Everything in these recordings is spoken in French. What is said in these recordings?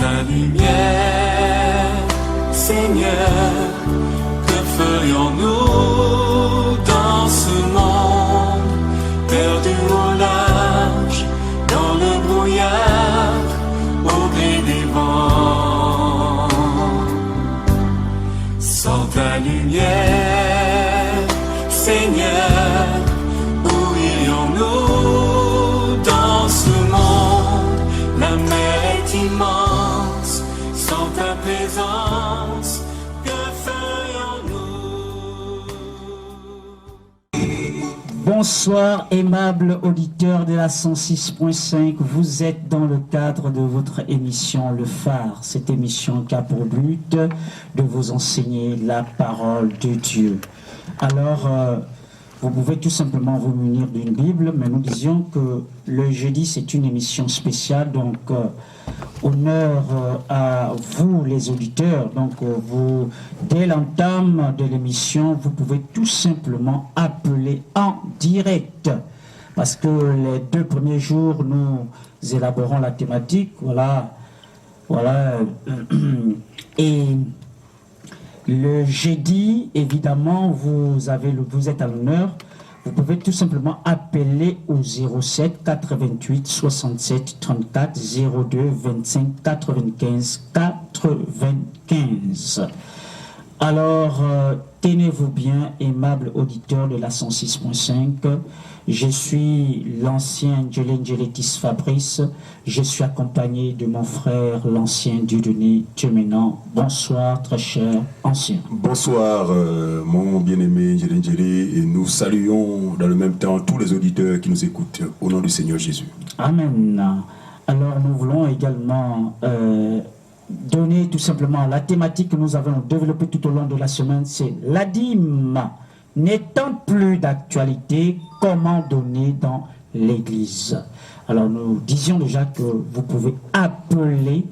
ta lumière, Seigneur, que ferions-nous dans ce monde, perdu au large, dans le brouillard, au gré des vents. Sans ta lumière, Seigneur, où irions-nous dans ce monde? La mer est immense, sans ta présence, que ferions-nous? Bonsoir, aimables auditeurs de la 106.5. Vous êtes dans le cadre de votre émission Le Phare. Cette émission qui a pour but de vous enseigner la parole de Dieu. Alors, vous pouvez tout simplement vous munir d'une Bible, mais nous disions que le jeudi, c'est une émission spéciale, donc honneur à vous les auditeurs. Donc vous, dès l'entame de l'émission, vous pouvez tout simplement appeler en direct, parce que les 2 premiers jours, nous élaborons la thématique, voilà, et le jeudi, évidemment, vous êtes à l'honneur. Vous pouvez tout simplement appeler au 07 88 67 34 02 25 95 95. Alors, tenez-vous bien, aimables auditeurs de la 106.5. Je suis l'ancien Djelenjeletis Fabrice. Je suis accompagné de mon frère, l'ancien Dieudonné Tchemenan. Bonsoir, très cher ancien. Bonsoir, mon bien-aimé Djelenjele, et nous saluons dans le même temps tous les auditeurs qui nous écoutent au nom du Seigneur Jésus. Amen. Alors, nous voulons également donner tout simplement la thématique que nous avons développée tout au long de la semaine, c'est la dîme. N'étant plus d'actualité, comment donner dans l'Église? Alors nous disions déjà que vous pouvez appeler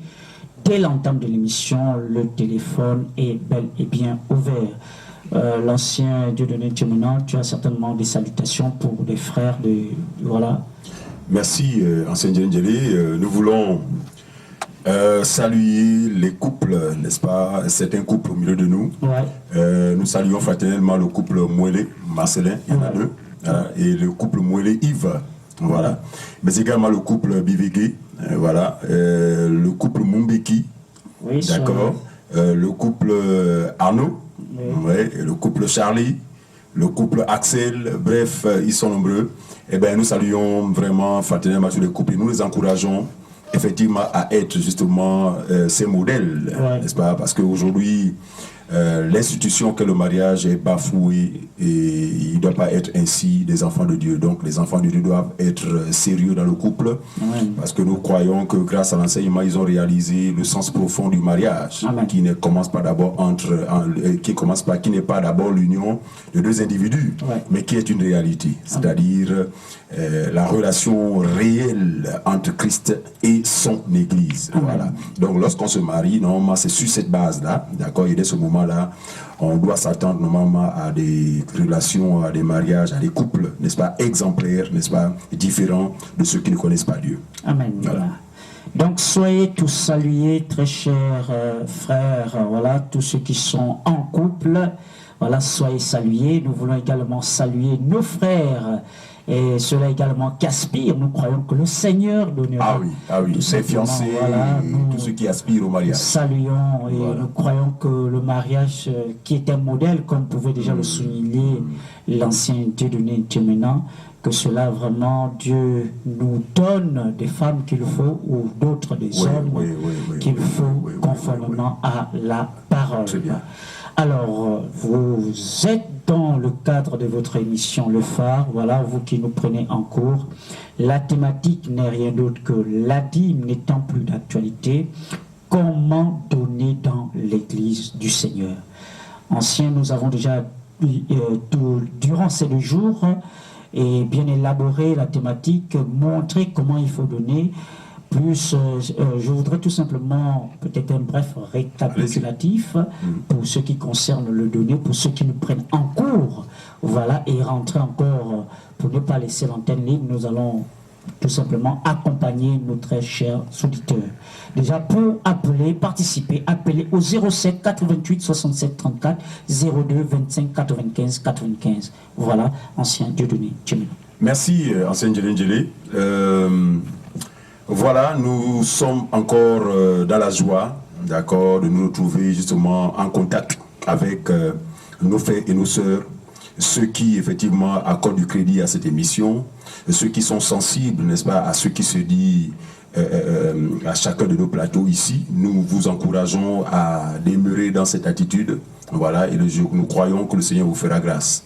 dès l'entame de l'émission, le téléphone est bel et bien ouvert. L'ancien Dieudonné Tchemenan, tu as certainement des salutations pour les frères de... Voilà. Merci, ancien Djelenjele. Nous voulons saluer les couples, n'est-ce pas? Certains couples au milieu de nous. Ouais. Nous saluons fraternellement le couple Mouélé, Marcelin, il y en a 2, et le couple Mouélé, Yves, voilà. Mais également le couple Bivégué, voilà. Le couple Mumbeki, oui, d'accord. Le couple Arnaud, ouais. Et le couple Charlie, le couple Axel, bref, ils sont nombreux. Eh bien, nous saluons vraiment fraternellement tous les couples et nous les encourageons effectivement à être justement ces modèles, n'est-ce pas? Parce qu'aujourd'hui, l'institution que le mariage est bafouée et il ne doit pas être ainsi des enfants de Dieu. Donc les enfants de Dieu doivent être sérieux dans le couple, parce que nous croyons que grâce à l'enseignement, ils ont réalisé le sens profond du mariage, qui ne commence pas d'abord qui n'est pas d'abord l'union de 2 individus, mais qui est une réalité, c'est-à-dire la relation réelle entre Christ et son Église. Voilà. Donc lorsqu'on se marie, normalement c'est sur cette base-là, d'accord, et dès ce moment-là, on doit s'attendre normalement à des relations, à des mariages, à des couples, n'est-ce pas, exemplaires, n'est-ce pas, différents de ceux qui ne connaissent pas Dieu. Amen. Voilà. Donc soyez tous salués, très chers frères, voilà, tous ceux qui sont en couple, voilà, soyez salués. Nous voulons également saluer nos frères et ceux-là également qui aspirent. Nous croyons que le Seigneur donnera. Ah oui, les fiancés, voilà, tous ceux qui aspirent au mariage. Nous saluons et nous croyons que le mariage qui est un modèle, comme pouvait déjà le souligner l'ancien Dieudonné Tchemenan, que cela vraiment Dieu nous donne des femmes qu'il faut ou d'autres des hommes qu'il faut conformément à la parole. Très bien. Alors, vous êtes dans le cadre de votre émission Le Phare, voilà, vous qui nous prenez en cours. La thématique n'est rien d'autre que la dîme n'étant plus d'actualité, comment donner dans l'Église du Seigneur. Anciens, nous avons déjà, durant ces 2 jours, et bien élaboré la thématique, montrer comment il faut donner. Plus, je voudrais tout simplement peut-être un bref récapitulatif pour ce qui concerne le donner, pour ceux qui nous prennent en cours, voilà, et rentrer encore, pour ne pas laisser l'antenne libre, nous allons tout simplement accompagner nos très chers auditeurs. Déjà, pour appeler, participer, appelez au 07 88 67 34 02 25 95 95. Voilà, ancien Dieudonné Djemena. Merci, ancien Djemena. Voilà, nous sommes encore dans la joie, d'accord, de nous retrouver justement en contact avec nos frères et nos sœurs, ceux qui effectivement accordent du crédit à cette émission, ceux qui sont sensibles, n'est-ce pas, à ce qui se dit à chacun de nos plateaux ici. Nous vous encourageons à demeurer dans cette attitude, voilà, et nous croyons que le Seigneur vous fera grâce.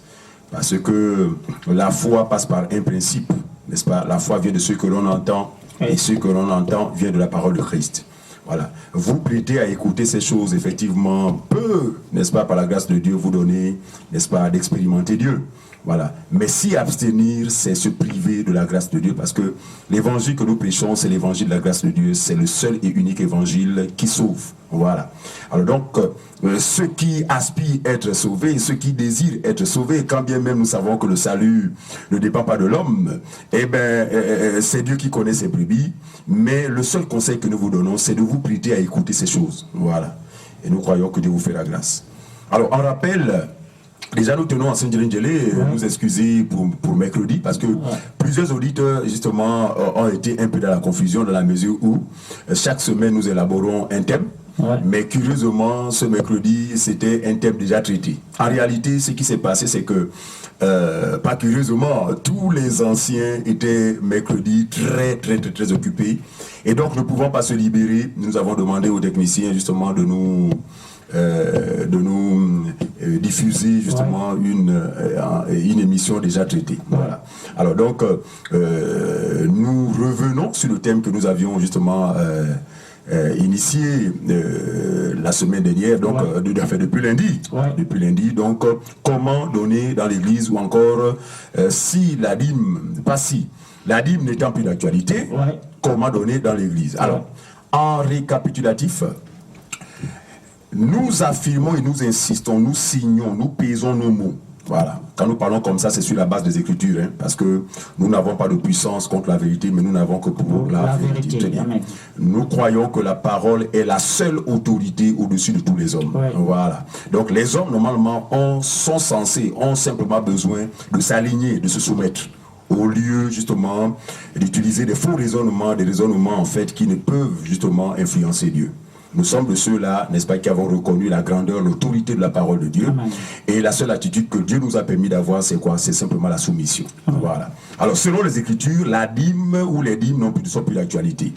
Parce que la foi passe par un principe, n'est-ce pas? La foi vient de ce que l'on entend, et ce que l'on entend vient de la parole de Christ. Voilà. Vous prêtez à écouter ces choses, effectivement, peut, n'est-ce pas, par la grâce de Dieu, vous donner, n'est-ce pas, d'expérimenter Dieu. Voilà. Mais si abstenir, c'est se priver de la grâce de Dieu, parce que l'évangile que nous prêchons, c'est l'évangile de la grâce de Dieu, c'est le seul et unique évangile qui sauve. Voilà. Alors donc, ceux qui aspirent à être sauvés, ceux qui désirent être sauvés, quand bien même nous savons que le salut ne dépend pas de l'homme, eh bien, c'est Dieu qui connaît ses brebis, mais le seul conseil que nous vous donnons, c'est de vous prêter à écouter ces choses. Voilà. Et nous croyons que Dieu vous fait la grâce. Alors, on rappelle... Déjà, nous tenons à Saint-Djélé nous excuser pour mercredi, parce que plusieurs auditeurs, justement, ont été un peu dans la confusion, dans la mesure où chaque semaine, nous élaborons un thème. Mais curieusement, ce mercredi, c'était un thème déjà traité. En réalité, ce qui s'est passé, c'est que, pas curieusement, tous les anciens étaient mercredi très occupés. Et donc, ne pouvant pas se libérer, nous avons demandé aux techniciens, justement, de nous diffuser justement une émission déjà traitée. Voilà. Alors donc, nous revenons sur le thème que nous avions justement initié la semaine dernière, donc depuis lundi. Depuis lundi, donc comment donner dans l'église, ou encore si la dîme, pas si, la dîme n'étant plus d'actualité, comment donner dans l'église. Alors, en récapitulatif, nous affirmons et nous insistons, nous signons, nous pesons nos mots. Voilà. Quand nous parlons comme ça, c'est sur la base des Écritures, hein, parce que nous n'avons pas de puissance contre la vérité, mais nous n'avons que pour la vérité. Nous croyons que la parole est la seule autorité au-dessus de tous les hommes. Voilà. Donc les hommes, normalement, sont censés, ont simplement besoin de s'aligner, de se soumettre, au lieu justement d'utiliser des faux raisonnements, des raisonnements en fait qui ne peuvent justement influencer Dieu. Nous sommes de ceux-là, n'est-ce pas, qui avons reconnu la grandeur, l'autorité de la parole de Dieu. Amen. Et la seule attitude que Dieu nous a permis d'avoir, c'est quoi? C'est simplement la soumission. Amen. Voilà. Alors, selon les Écritures, la dîme ou les dîmes ne sont plus d'actualité.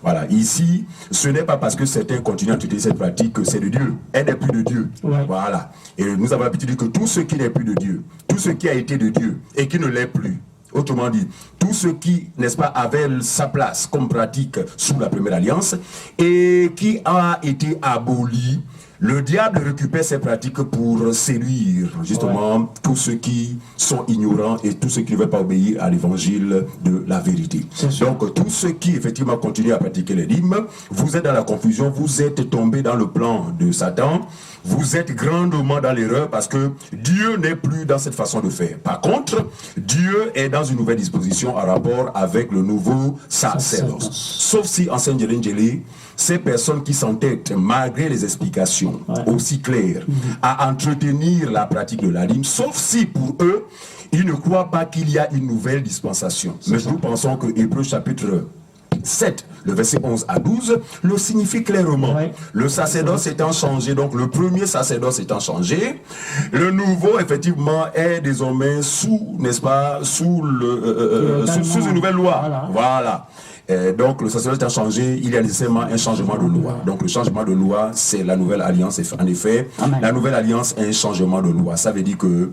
Voilà. Ici, ce n'est pas parce que certains continuent à utiliser cette pratique que c'est de Dieu. Elle n'est plus de Dieu. Voilà. Et nous avons l'habitude de dire que tout ce qui n'est plus de Dieu, tout ce qui a été de Dieu et qui ne l'est plus, autrement dit, tout ce qui, n'est-ce pas, avait sa place comme pratique sous la première alliance et qui a été aboli, le diable récupère ces pratiques pour séduire justement tous ceux qui sont ignorants et tous ceux qui ne veulent pas obéir à l'évangile de la vérité. Donc tous ceux qui effectivement continuent à pratiquer les dîmes, vous êtes dans la confusion, vous êtes tombés dans le plan de Satan. Vous êtes grandement dans l'erreur parce que Dieu n'est plus dans cette façon de faire. Par contre, Dieu est dans une nouvelle disposition en rapport avec le nouveau sacerdoce. Sauf si, en Saint-Djélé, ces personnes qui s'entêtent, malgré les explications aussi claires, à entretenir la pratique de la dîme, sauf si pour eux, ils ne croient pas qu'il y a une nouvelle dispensation. Mais nous pensons que Hébreux chapitre 7, le verset 11 à 12, le signifie clairement. Le sacerdoce étant changé, donc le premier sacerdoce étant changé, le nouveau, effectivement, est désormais sous, n'est-ce pas, sous une nouvelle loi. Voilà. Donc le sacerdoce a changé, il y a nécessairement un changement de loi. Donc le changement de loi, c'est la nouvelle alliance. En effet, la nouvelle alliance est un changement de loi. Ça veut dire que,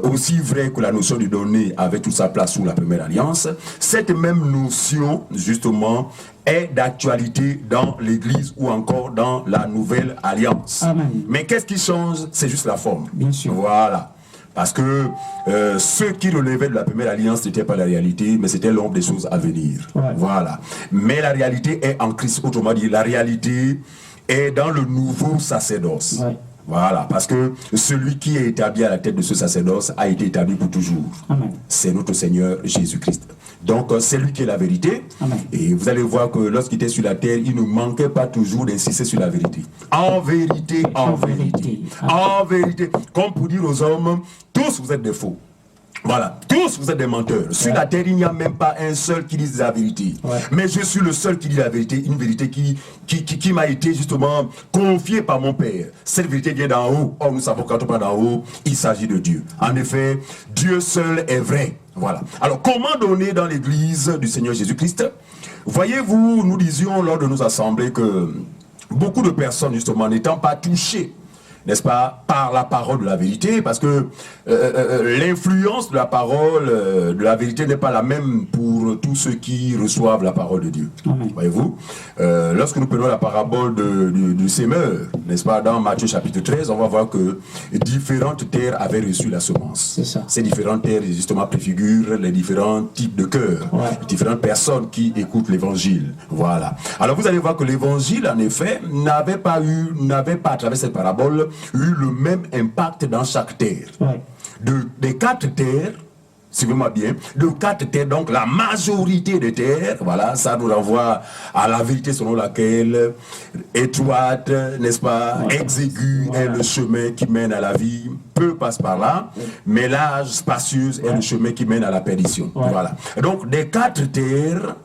aussi vrai que la notion du donné avait toute sa place sous la première alliance, cette même notion, justement, est d'actualité dans l'église ou encore dans la nouvelle alliance. Mais qu'est-ce qui change? C'est juste la forme. Bien sûr. Voilà. Parce que ceux qui relevaient de la première alliance n'étaient pas la réalité, mais c'était l'ombre des choses à venir. Voilà. Mais la réalité est en Christ. Autrement dit, la réalité est dans le nouveau sacerdoce. Voilà. Parce que celui qui est établi à la tête de ce sacerdoce a été établi pour toujours. C'est notre Seigneur Jésus-Christ. Donc c'est lui qui est la vérité. Amen. Et vous allez voir que lorsqu'il était sur la terre, il ne manquait pas toujours d'insister sur la vérité. En vérité, en vérité, en vérité. Comme pour dire aux hommes, tous vous êtes des faux. Voilà, tous vous êtes des menteurs. Sur la terre, il n'y a même pas un seul qui dise la vérité. Mais je suis le seul qui dit la vérité, une vérité qui m'a été justement confiée par mon Père. Cette vérité vient d'en haut. Or, nous savons quand on parle d'en haut, il s'agit de Dieu. En effet, Dieu seul est vrai. Voilà. Alors, comment donner dans l'église du Seigneur Jésus-Christ? Voyez-vous, nous disions lors de nos assemblées que beaucoup de personnes, justement, n'étant pas touchées, n'est-ce pas, par la parole de la vérité, parce que l'influence de la parole de la vérité n'est pas la même pour tous ceux qui reçoivent la parole de Dieu. Voyez-vous, lorsque nous prenons la parabole du sémeur, n'est-ce pas, dans Matthieu chapitre 13, on va voir que différentes terres avaient reçu la semence. Ces différentes terres, justement, préfigurent les différents types de cœurs, les différentes personnes qui écoutent l'évangile. Voilà. Alors vous allez voir que l'évangile, en effet, n'avait pas à travers cette parabole, eu le même impact dans chaque terre. Des 4 terres, suivez-moi bien, de 4 terres, donc la majorité des terres, voilà, ça nous renvoie à la vérité selon laquelle étroite, n'est-ce pas, exigu est le chemin qui mène à la vie, peu passe par là, mais large, spacieuse est le chemin qui mène à la perdition. Voilà. Donc des 4 terres,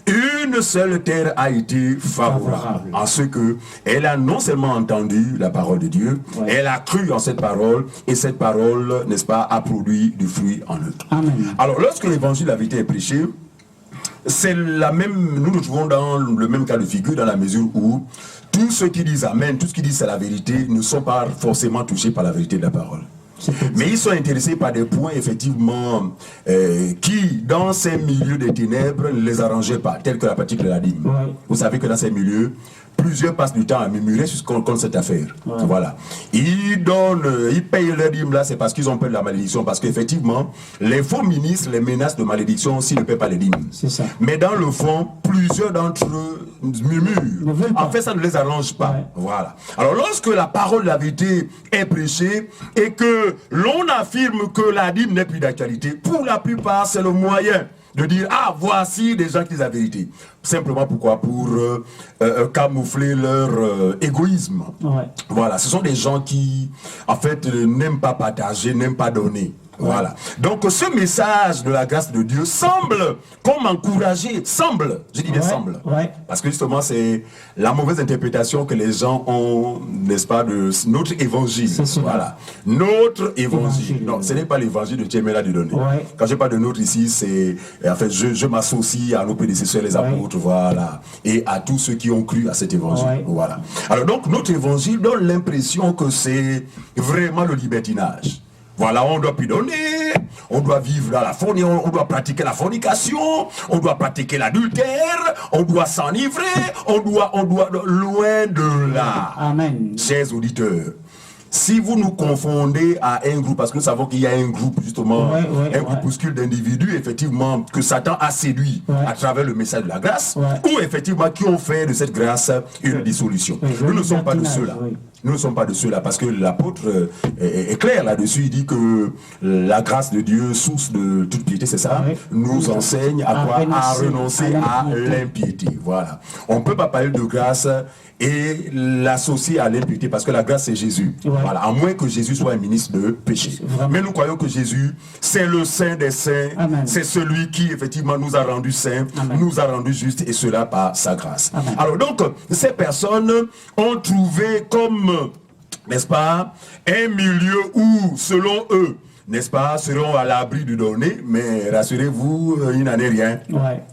une seule terre a été favorable en ce que elle a non seulement entendu la parole de Dieu, elle a cru en cette parole, et cette parole, n'est-ce pas, a produit du fruit en eux. Amen. Alors lorsque l'évangile de la vérité est prêché, c'est la même, nous nous trouvons dans le même cas de figure, dans la mesure où tous ceux qui disent Amen, tous ceux qui disent c'est la vérité, ne sont pas forcément touchés par la vérité de la parole. Mais ils sont intéressés par des points, effectivement, qui, dans ces milieux des ténèbres, ne les arrangeaient pas, tels que la pratique de la dîme. Vous savez que dans ces milieux, plusieurs passent du temps à murmurer contre cette affaire. Voilà. Ils payent leur dîme là, c'est parce qu'ils ont peur de la malédiction. Parce qu'effectivement, les faux ministres les menacent de malédiction s'ils ne paient pas les dîmes. Mais dans le fond, plusieurs d'entre eux murmurent. En fait, ça ne les arrange pas. Voilà. Alors, lorsque la parole de la vérité est prêchée et que l'on affirme que la dîme n'est plus d'actualité, pour la plupart, c'est le moyen de dire, ah, voici des gens qui disent la vérité. Simplement pourquoi? Pour camoufler leur égoïsme. Voilà, ce sont des gens qui, en fait, n'aiment pas partager, n'aiment pas donner. Voilà. Donc ce message de la grâce de Dieu semble comme encourager, je dis bien semble, parce que justement c'est la mauvaise interprétation que les gens ont, n'est-ce pas, de notre évangile. Voilà. Notre évangile. Non, ce n'est pas l'évangile de Tchéméla de donner. Quand je parle de notre ici, c'est, en fait, je m'associe à nos prédécesseurs, les apôtres, voilà, et à tous ceux qui ont cru à cet évangile. Voilà. Alors donc notre évangile donne l'impression que c'est vraiment le libertinage. Voilà, on doit plus donner, on doit vivre dans la fornication, on doit pratiquer la fornication, on doit pratiquer l'adultère, on doit s'enivrer, on doit, loin de là. Amen. Chers auditeurs, si vous nous confondez à un groupe, parce que nous savons qu'il y a un groupe justement, un groupuscule d'individus, effectivement, que Satan a séduit à travers le message de la grâce, ou effectivement qui ont fait de cette grâce une dissolution. Nous ne sommes pas de ceux-là. Nous ne sommes pas de ceux-là, parce que l'apôtre est clair là-dessus. Il dit que la grâce de Dieu, source de toute piété, c'est ça, nous enseigne à quoi? À renoncer à l'impiété. Voilà. On ne peut pas parler de grâce et l'associer à l'impiété, parce que la grâce c'est Jésus. Voilà. À moins que Jésus soit un ministre de péché. Mais nous croyons que Jésus, c'est le saint des saints. C'est celui qui effectivement nous a rendus saints, nous a rendus justes, et cela par sa grâce. Alors donc, ces personnes ont trouvé comme, n'est-ce pas, un milieu où, selon eux, n'est-ce pas, seront à l'abri de donner, mais rassurez-vous, il n'en est rien.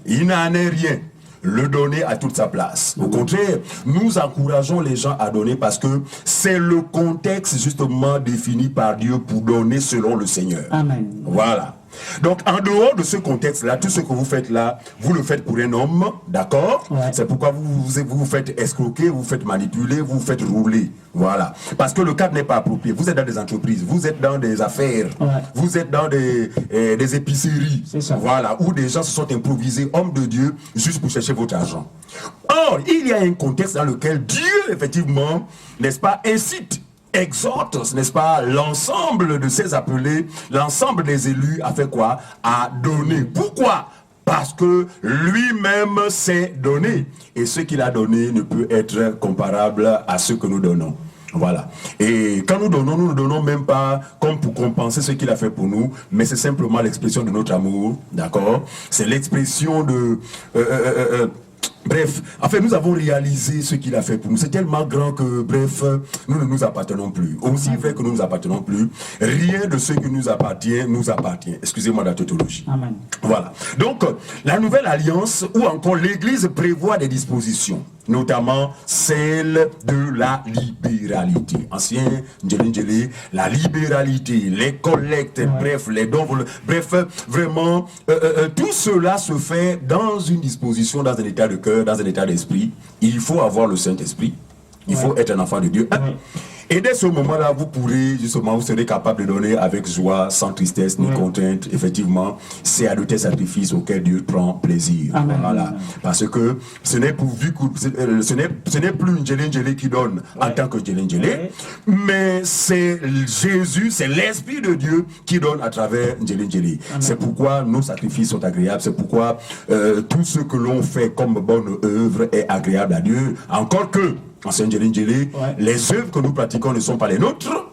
Il n'en est rien. Le donner a toute sa place. Au contraire, nous encourageons les gens à donner parce que c'est le contexte justement défini par Dieu pour donner selon le Seigneur. Amen. Voilà. Donc, en dehors de ce contexte-là, tout ce que vous faites là, vous le faites pour un homme, d'accord? C'est pourquoi vous vous faites escroquer, vous faites manipuler, vous faites rouler. Voilà. Parce que le cadre n'est pas approprié. Vous êtes dans des entreprises, vous êtes dans des affaires, vous êtes dans des épiceries, voilà, où des gens se sont improvisés hommes de Dieu juste pour chercher votre argent. Or, il y a un contexte dans lequel Dieu, effectivement, n'est-ce pas, incite, exhorte, n'est-ce pas, l'ensemble de ces appelés, l'ensemble des élus a fait quoi? À donner. Pourquoi? parce que lui-même s'est donné. Et ce qu'il a donné ne peut être comparable à ce que nous donnons. Voilà. Et quand nous ne donnons même pas comme pour compenser ce qu'il a fait pour nous, mais c'est simplement l'expression de notre amour, d'accord? C'est l'expression de... bref, en fait, nous avons réalisé ce qu'il a fait pour nous. C'est tellement grand que, bref, nous ne nous appartenons plus. Aussi vrai que nous ne nous appartenons plus, rien de ce qui nous appartient. Excusez-moi la tautologie. Amen. Voilà. Donc, la nouvelle alliance, ou encore l'Église prévoit des dispositions, notamment celle de la libéralité. Ancien Ndjeli, la libéralité, les collectes, bref, les dons, bref, vraiment, tout cela se fait dans une disposition, dans un état de cœur, dans un état d'esprit. Il faut avoir le Saint-Esprit, il faut être un enfant de Dieu. Et dès ce moment-là, vous pourrez, justement, vous serez capable de donner avec joie, sans tristesse ni contrainte. Effectivement, c'est à de tels sacrifices auxquels Dieu prend plaisir. Amen. Voilà. Parce que ce n'est plus Ndjeli qui donne en tant que Ndjeli, mais c'est Jésus, c'est l'Esprit de Dieu qui donne à travers Ndjeli. C'est pourquoi nos sacrifices sont agréables. C'est pourquoi tout ce que l'on fait comme bonne œuvre est agréable à Dieu. Encore que, Ancien Ndjeli, les œuvres que nous pratiquons ne sont pas les nôtres.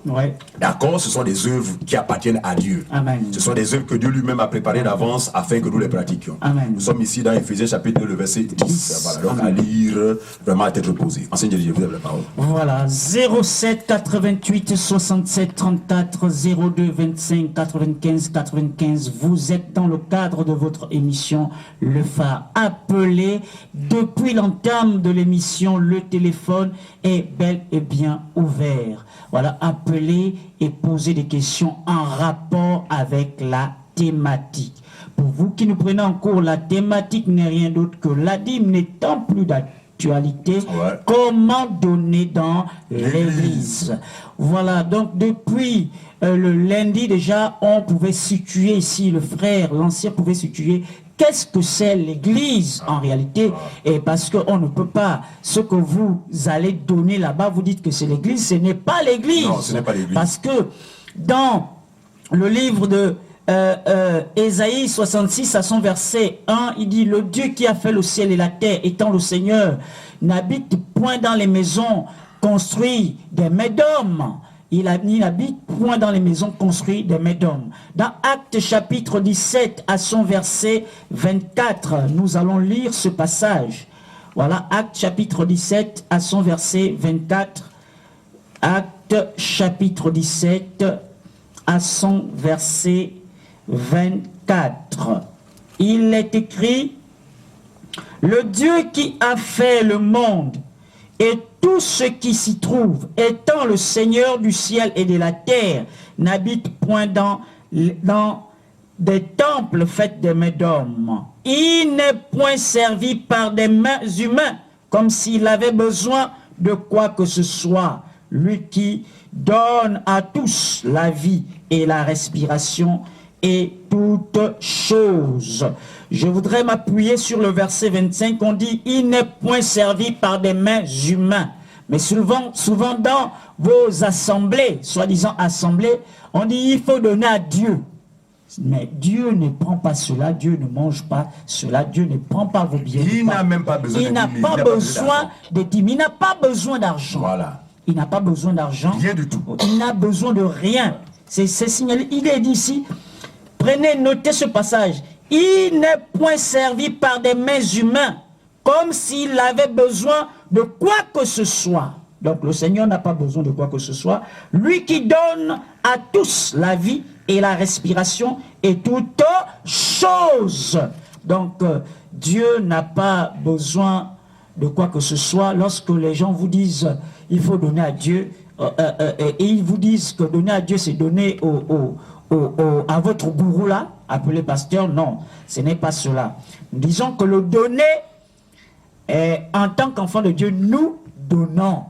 D'accord, ce sont des œuvres qui appartiennent à Dieu. Amen. Ce sont des œuvres que Dieu lui-même a préparées d'avance afin que nous les pratiquions. Amen. Nous sommes ici dans Éphésiens chapitre 2, le verset 10. Voilà, donc à lire, vraiment à tête reposée. Ancien Ndjeli, vous avez la parole. Voilà, 07 88 67 34 02 25 95 95. Vous êtes dans le cadre de votre émission Le Phare. Appelez depuis l'entame de l'émission, le téléphone est bel et bien ouvert. Voilà, appelez et posez des questions en rapport avec la thématique. Pour vous qui nous prenez en cours, la thématique n'est rien d'autre que la dîme n'étant plus d'actualité. Comment donner dans l'église? Voilà, donc depuis le lundi déjà, on pouvait situer ici, le frère, l'ancien pouvait situer qu'est-ce que c'est l'église en réalité. Et parce qu'on ne peut pas, ce que vous allez donner là-bas, vous dites que c'est l'église, ce n'est pas l'église. Non, ce n'est pas l'église. Parce que dans le livre de Ésaïe 66 à son verset 1, il dit: le Dieu qui a fait le ciel et la terre, étant le Seigneur, n'habite point dans les maisons construites des médômes. Il n'habite point dans les maisons construites des médômes. Dans Actes chapitre 17 à son verset 24, nous allons lire ce passage. Voilà, Actes chapitre 17 à son verset 24. Actes chapitre 17 à son verset 24. Il est écrit: le Dieu qui a fait le monde et tout ce qui s'y trouve, étant le Seigneur du ciel et de la terre, n'habite point dans des temples faits des mains d'hommes. Il n'est point servi par des mains humaines, comme s'il avait besoin de quoi que ce soit. Lui qui donne à tous la vie et la respiration et toutes choses. Je voudrais m'appuyer sur le verset 25, on dit: il n'est point servi par des mains humaines. Mais souvent dans vos assemblées, soi-disant assemblées, on dit: il faut donner à Dieu. Mais Dieu ne prend pas cela, Dieu ne mange pas cela, Dieu ne prend pas vos biens. Il n'a même pas besoin il n'a pas besoin de dîmes, il n'a pas besoin d'argent. Voilà. Il n'a pas besoin d'argent. Rien du tout. Il n'a besoin de rien. C'est signalé. Il est dit ici, prenez, notez ce passage. Il n'est point servi par des mains humaines, comme s'il avait besoin de quoi que ce soit. Donc le Seigneur n'a pas besoin de quoi que ce soit. Lui qui donne à tous la vie et la respiration et toutes choses. Donc Dieu n'a pas besoin de quoi que ce soit. Lorsque les gens vous disent il faut donner à Dieu, et ils vous disent que donner à Dieu c'est donner à votre gourou là, appelé pasteur, non, ce n'est pas cela. Nous disons que le donner, en tant qu'enfant de Dieu, nous donnons.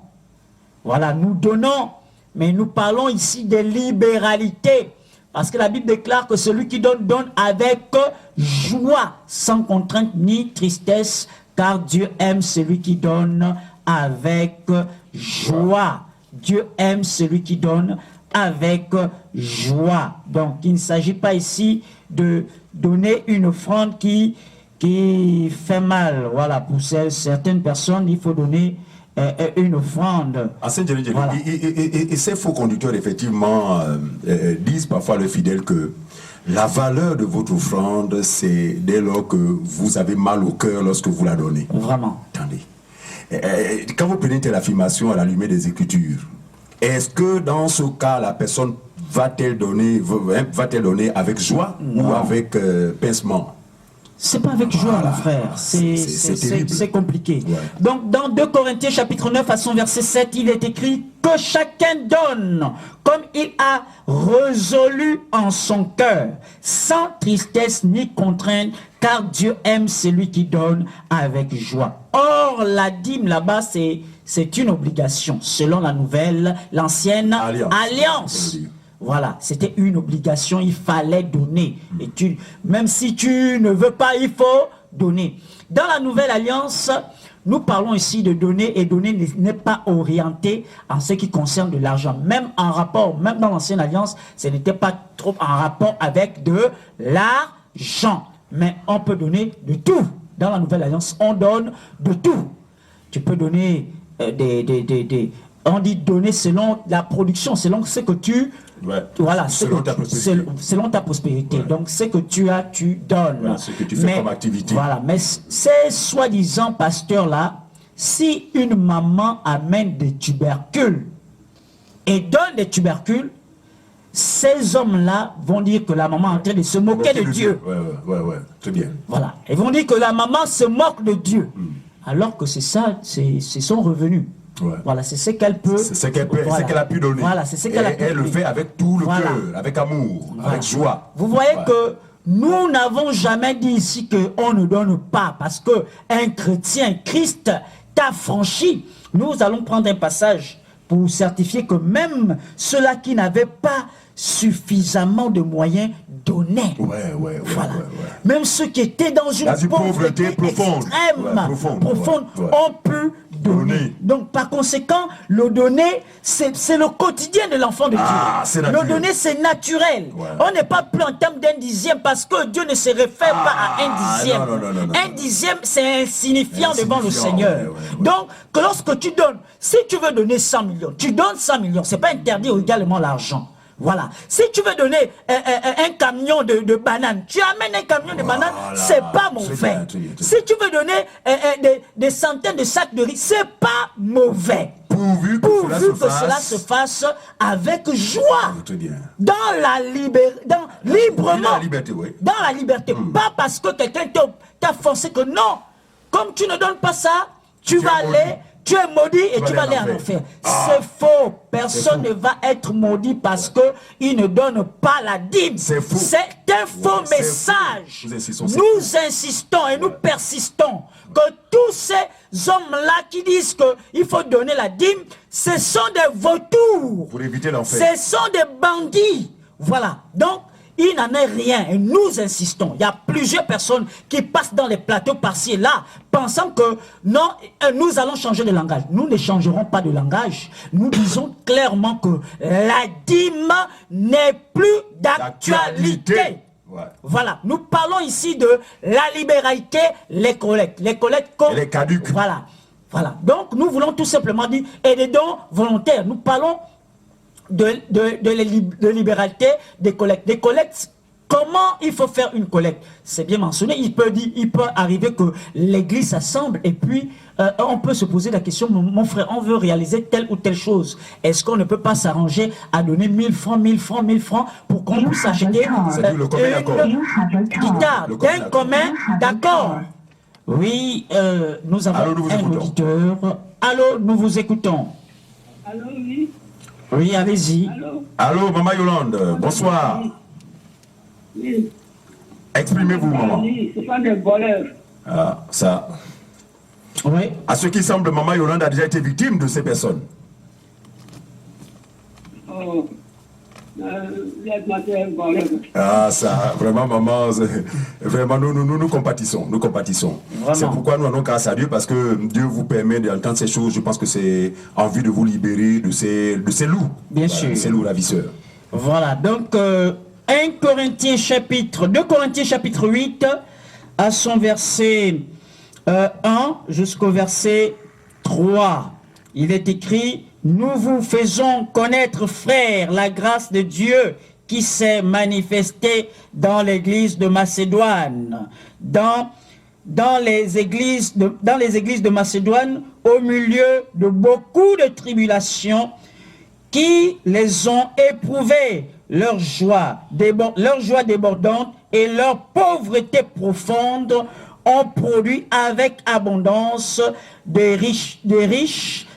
Voilà, nous donnons, mais nous parlons ici de libéralité. Parce que la Bible déclare que celui qui donne, donne avec joie, sans contrainte ni tristesse, car Dieu aime celui qui donne avec joie. Dieu aime celui qui donne avec joie. Donc, il ne s'agit pas ici de donner une offrande qui fait mal. Voilà, pour certaines personnes, il faut donner une offrande. Voilà. Et ces faux conducteurs, effectivement, disent parfois aux fidèles que la valeur de votre offrande, c'est dès lors que vous avez mal au cœur lorsque vous la donnez. Vraiment. Attendez. Quand vous prenez telle affirmation à la lumière des Écritures, est-ce que dans ce cas, la personne va-t-elle donner avec joie ou avec pincement? C'est pas avec joie, mon frère. C'est compliqué. Ouais. Donc, dans 2 Corinthiens chapitre 9 à son verset 7, il est écrit que chacun donne comme il a résolu en son cœur, sans tristesse ni contrainte, car Dieu aime celui qui donne avec joie. Or, la dîme là-bas, c'est une obligation, selon l'ancienne alliance. Voilà, c'était une obligation, il fallait donner. Et même si tu ne veux pas, il faut donner. Dans la nouvelle alliance, nous parlons ici de donner, et donner n'est pas orienté en ce qui concerne de l'argent. Même dans l'ancienne alliance, ce n'était pas trop en rapport avec de l'argent. Mais on peut donner de tout. Dans la nouvelle alliance, on donne de tout. Tu peux donner on dit donner selon la production, selon ce que tu... Ouais. Voilà, selon ta prospérité. Ouais. Donc, ce que tu as, tu donnes. Voilà, ce que tu fais comme activité. Voilà, mais ces soi-disant pasteurs-là, si une maman amène des tubercules et donne des tubercules, ces hommes-là vont dire que la maman est en train de se moquer de Dieu. Ouais, très bien. Voilà, ils vont dire que la maman se moque de Dieu. Alors que c'est ça, c'est son revenu. Ouais. Voilà, c'est ce qu'elle peut. C'est ce qu'elle a pu donner. Voilà, c'est ce qu'elle a pu donner. Elle le fait avec tout le cœur, avec amour, avec joie. Vous voyez que nous n'avons jamais dit ici qu'on ne donne pas, parce que un chrétien, Christ t'a franchi. Nous allons prendre un passage pour certifier que même ceux-là qui n'avaient pas suffisamment de moyens donnaient. Voilà. Même ceux qui étaient dans une pauvreté profonde, profonde ont pu donner. Donc par conséquent, le donner, c'est le quotidien de l'enfant de Dieu. Le donner, c'est naturel. On n'est pas plus en termes d'un dixième, parce que Dieu ne se réfère pas à un dixième. Un dixième, c'est insignifiant devant le Seigneur. Donc, que lorsque tu donnes, si tu veux donner 100 millions, tu donnes 100 millions. C'est pas interdit également l'argent. Voilà. Si tu veux donner un camion de bananes, tu amènes un camion de bananes, c'est pas mauvais. Si tu veux donner des centaines de sacs de riz, c'est pas mauvais. Pourvu que cela se fasse avec joie. Dans la liberté. Dans la liberté. Pas parce que quelqu'un t'a forcé que non. Comme tu ne donnes pas ça, tu vas aller... Tu es maudit et tu vas aller en enfer. C'est faux. Personne ne va être maudit parce qu'il ne donne pas la dîme. C'est un faux message. Nous insistons et nous persistons que tous ces hommes-là qui disent qu'il faut donner la dîme, ce sont des vautours. Pour éviter l'enfer. Ce sont des bandits. Voilà. Donc, il n'en est rien et nous insistons. Il y a plusieurs personnes qui passent dans les plateaux par-ci et là, pensant que non, nous allons changer de langage. Nous ne changerons pas de langage. Nous disons clairement que la dîme n'est plus d'actualité. Voilà, nous parlons ici de la libéralité, les collectes. Les collectes comme... les caducs. Voilà. Donc nous voulons tout simplement dire, et des dons volontaires. Nous parlons de libéralité des collectes. Des collectes, comment il faut faire une collecte? C'est bien mentionné. Il peut arriver que l'église s'assemble et puis on peut se poser la question, mon frère, on veut réaliser telle ou telle chose. Est-ce qu'on ne peut pas s'arranger à donner 1000 francs, 1000 francs, 1000 francs pour qu'on puisse acheter une guitare d'un commun d'accord? Oui, nous avons un auditeur. Allô, nous vous écoutons. Allô, oui. Oui, allez-y. Allô, Maman Yolande, bonsoir. Oui. Exprimez-vous, maman. Ce sont des voleurs. Ah, ça. Oui. À ce qui semble, Maman Yolande a déjà été victime de ces personnes. Oh. Ah, ça, vraiment, maman, vraiment, nous compatissons, nous compatissons. C'est pourquoi nous allons grâce à Dieu, parce que Dieu vous permet d'entendre ces choses. Je pense que c'est en vue de vous libérer de ces loups. Bien sûr. Ces loups ravisseurs. Voilà, donc, 2 Corinthiens chapitre 8, à son verset 1 jusqu'au verset 3. Il est écrit: nous vous faisons connaître, frères, la grâce de Dieu qui s'est manifestée dans l'église de Macédoine. Dans les églises de Macédoine, au milieu de beaucoup de tribulations qui les ont éprouvées, leur joie débordante et leur pauvreté profonde ont produit avec abondance des riches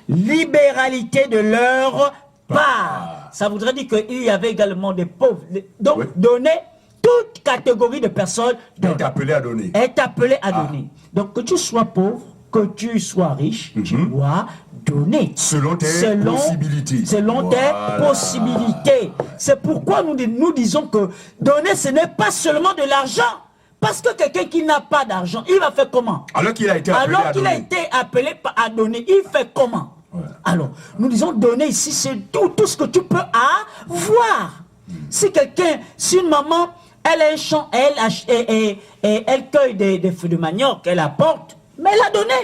libéralité de leur part. Ça voudrait dire qu'il y avait également des pauvres. Donc, oui. Donner, toute catégorie de personnes est appelée à donner. Est appelée à donner. Donc, que tu sois pauvre, que tu sois riche, tu dois donner. Selon tes possibilités. Selon tes possibilités. C'est pourquoi nous disons que donner, ce n'est pas seulement de l'argent. Parce que quelqu'un qui n'a pas d'argent, il va faire comment? Alors qu'il a été appelé à donner, il fait comment? Ouais. Alors, nous disons donner ici, c'est tout ce que tu peux avoir. Si quelqu'un, si une maman, elle a un champ, elle cueille des feux de manioc, elle apporte, mais elle a donné.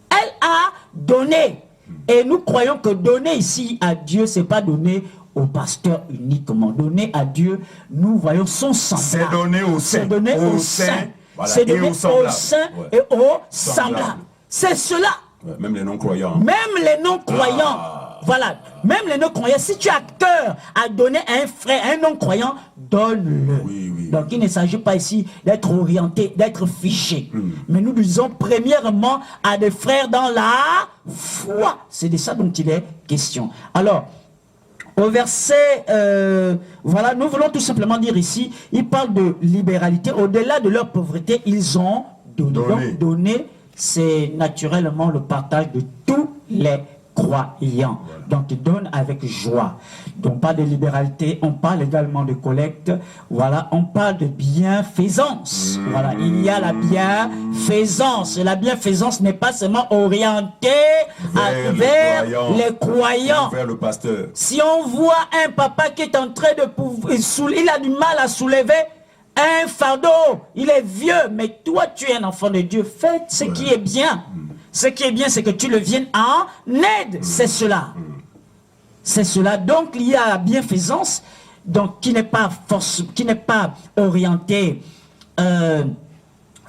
Elle a donné. Et nous croyons que donner ici à Dieu, c'est pas donner au pasteur uniquement. Donner à Dieu, nous voyons son semblable. C'est donner au saint. C'est donner au saint. Voilà. C'est donner au saint et au semblable. C'est cela. Ouais, même les non-croyants. Même les non-croyants. Voilà. Même les non-croyants. Si tu as cœur à donner à un frère, à un non-croyant, donne-le. Oui. Donc il ne s'agit pas ici d'être orienté, d'être fiché. Mais nous disons premièrement à des frères dans la foi. C'est de ça dont il est question. Alors, au verset, voilà, nous voulons tout simplement dire ici, il parle de libéralité. Au-delà de leur pauvreté, ils ont donné. Donc, donner, c'est naturellement le partage de tous les croyants. Voilà. Donc, ils donnent avec joie. Donc, on parle de libéralité, on parle également de collecte. Voilà, on parle de bienfaisance. Voilà, il y a la bienfaisance. Et la bienfaisance n'est pas seulement orientée vers les croyants. Vers le pasteur. Si on voit un papa qui est en train de il a du mal à soulever un fardeau, il est vieux, mais toi tu es un enfant de Dieu, fais ce qui est bien. Ce qui est bien, c'est que tu le viennes en aide. C'est cela. C'est cela. Donc il y a la bienfaisance, donc qui n'est pas orientée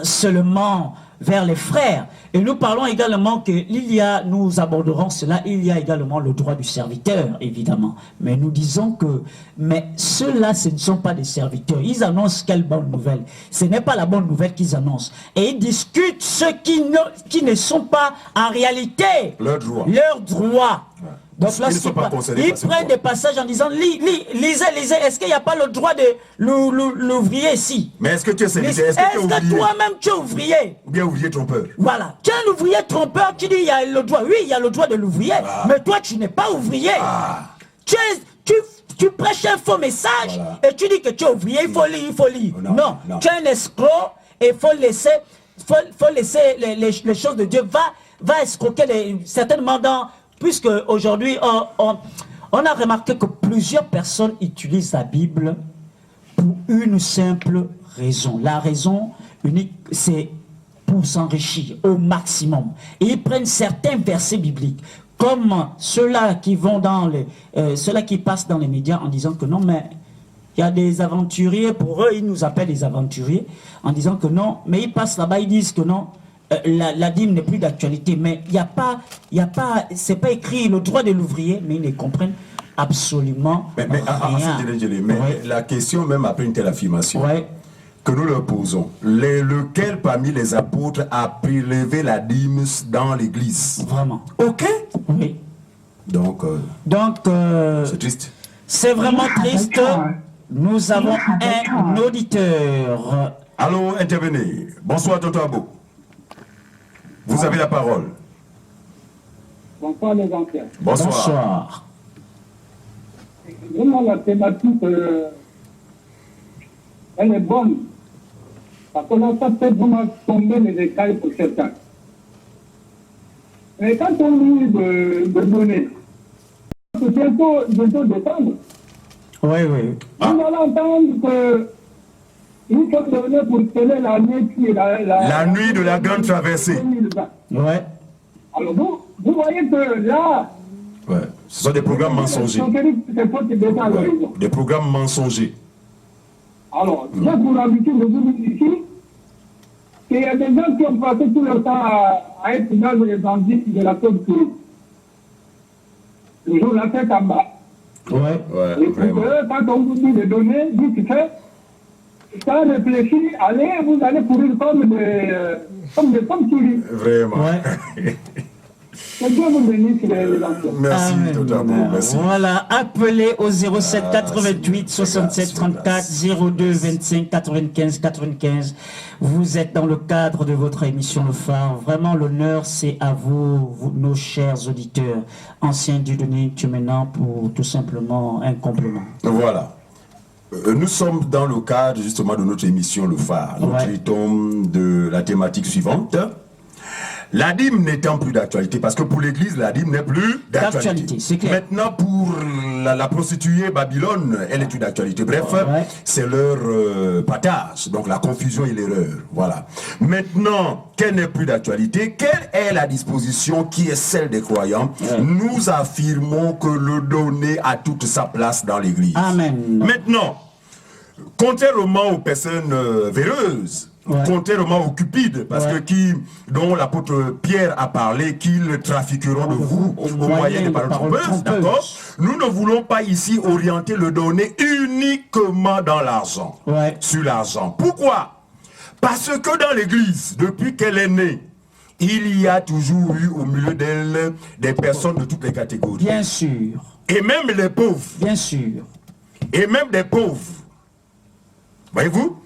seulement vers les frères. Et nous parlons également que nous aborderons cela, il y a également le droit du serviteur, évidemment. Mais nous disons que, mais ceux-là, ce ne sont pas des serviteurs. Ils annoncent quelle bonne nouvelle. Ce n'est pas la bonne nouvelle qu'ils annoncent. Et ils discutent ceux qui ne sont pas en réalité leur droit. Ouais. Donc là, ils prennent des passages en disant, lisez, est-ce qu'il n'y a pas le droit de l'ouvrier ici? Mais est-ce que tu es serviteur? Est-ce que toi-même tu es ouvrier? Ou bien ouvrier trompeur? Voilà. Tu es un ouvrier trompeur qui dit, il y a le droit. Oui, il y a le droit de l'ouvrier. Mais toi, tu n'es pas ouvrier. Tu prêches un faux message et tu dis que tu es ouvrier, il faut lire. Non. Tu es un escroc et il faut laisser les choses de Dieu. Va escroquer certainement puisque aujourd'hui, on a remarqué que plusieurs personnes utilisent la Bible pour une simple raison. La raison unique, c'est pour s'enrichir au maximum. Et ils prennent certains versets bibliques, comme ceux-là qui passent dans les médias en disant que non, mais il y a des aventuriers, pour eux, ils nous appellent les aventuriers, en disant que non, mais ils passent là-bas, ils disent que non, la dîme n'est plus d'actualité, mais c'est pas écrit le droit de l'ouvrier, mais ils ne comprennent absolument rien. Mais la question même après une telle affirmation que nous leur posons, lequel parmi les apôtres a prélevé la dîme dans l'église? Vraiment. Ok. Oui. Donc c'est triste. C'est vraiment triste. Nous avons un auditeur. Allô, intervenez. Bonsoir, Tonton Abou. Vous avez la parole. Bonsoir les anciens. Bonsoir. Vraiment la thématique, elle est bonne. Parce que là, ça fait vraiment tomber les écailles pour certains. Mais quand on lit de donner, c'est bientôt décembre. Oui, oui. Nous allons entendre que nous sommes donnés pour sceller la nuit qui est La nuit de la grande traversée. 2020. Ouais. Alors vous voyez que là, Ouais. Ce sont des programmes mensongers. Des programmes mensongers. Alors, j'ai pour habitude de vous dire ici qu'il y a des gens qui ont passé tout leur temps à être dans les bandits de la côte sud. Toujours la tête en bas. Ouais. Ouais, Et pour vraiment. eux, quand on vous dit de donner, dites fait, sans réfléchir, allez, vous allez courir comme souris. Vraiment. Ouais. Que Dieu vous bénisse les enfants. Merci, Amen. Totabo, merci. Voilà, appelez au 07 88 67 34 02 25 95 95. Vous êtes dans le cadre de votre émission Le Phare. Vraiment, l'honneur, c'est à vous, nos chers auditeurs. Ancien Dieudonné, tu maintenant pour tout simplement un complément. Voilà. Nous sommes dans le cadre justement de notre émission Le Phare. Nous Ouais. traitons de la thématique suivante. La dîme n'étant plus d'actualité, parce que pour l'Église, la dîme n'est plus d'actualité. D'actualité, c'est clair. Maintenant, pour la prostituée Babylone, elle est une actualité. Bref, Ouais. c'est leur partage, donc la confusion et l'erreur. Voilà. Maintenant, qu'elle n'est plus d'actualité, quelle est la disposition qui est celle des croyants? Ouais. Nous affirmons que le donner a toute sa place dans l'Église. Amen. Maintenant, contrairement aux personnes véreuses, Ouais. contrairement aux cupides, parce Ouais. que dont l'apôtre Pierre a parlé, qu'ils trafiqueront de vous au moyen des paroles trompeuses, d'accord? Nous ne voulons pas ici orienter le donner uniquement dans l'argent, Ouais. sur l'argent. Pourquoi? Parce que dans l'Église, depuis qu'elle est née, il y a toujours eu au milieu d'elle des personnes de toutes les catégories. Bien sûr. Et même les pauvres. Bien sûr. Et même des pauvres. Voyez-vous?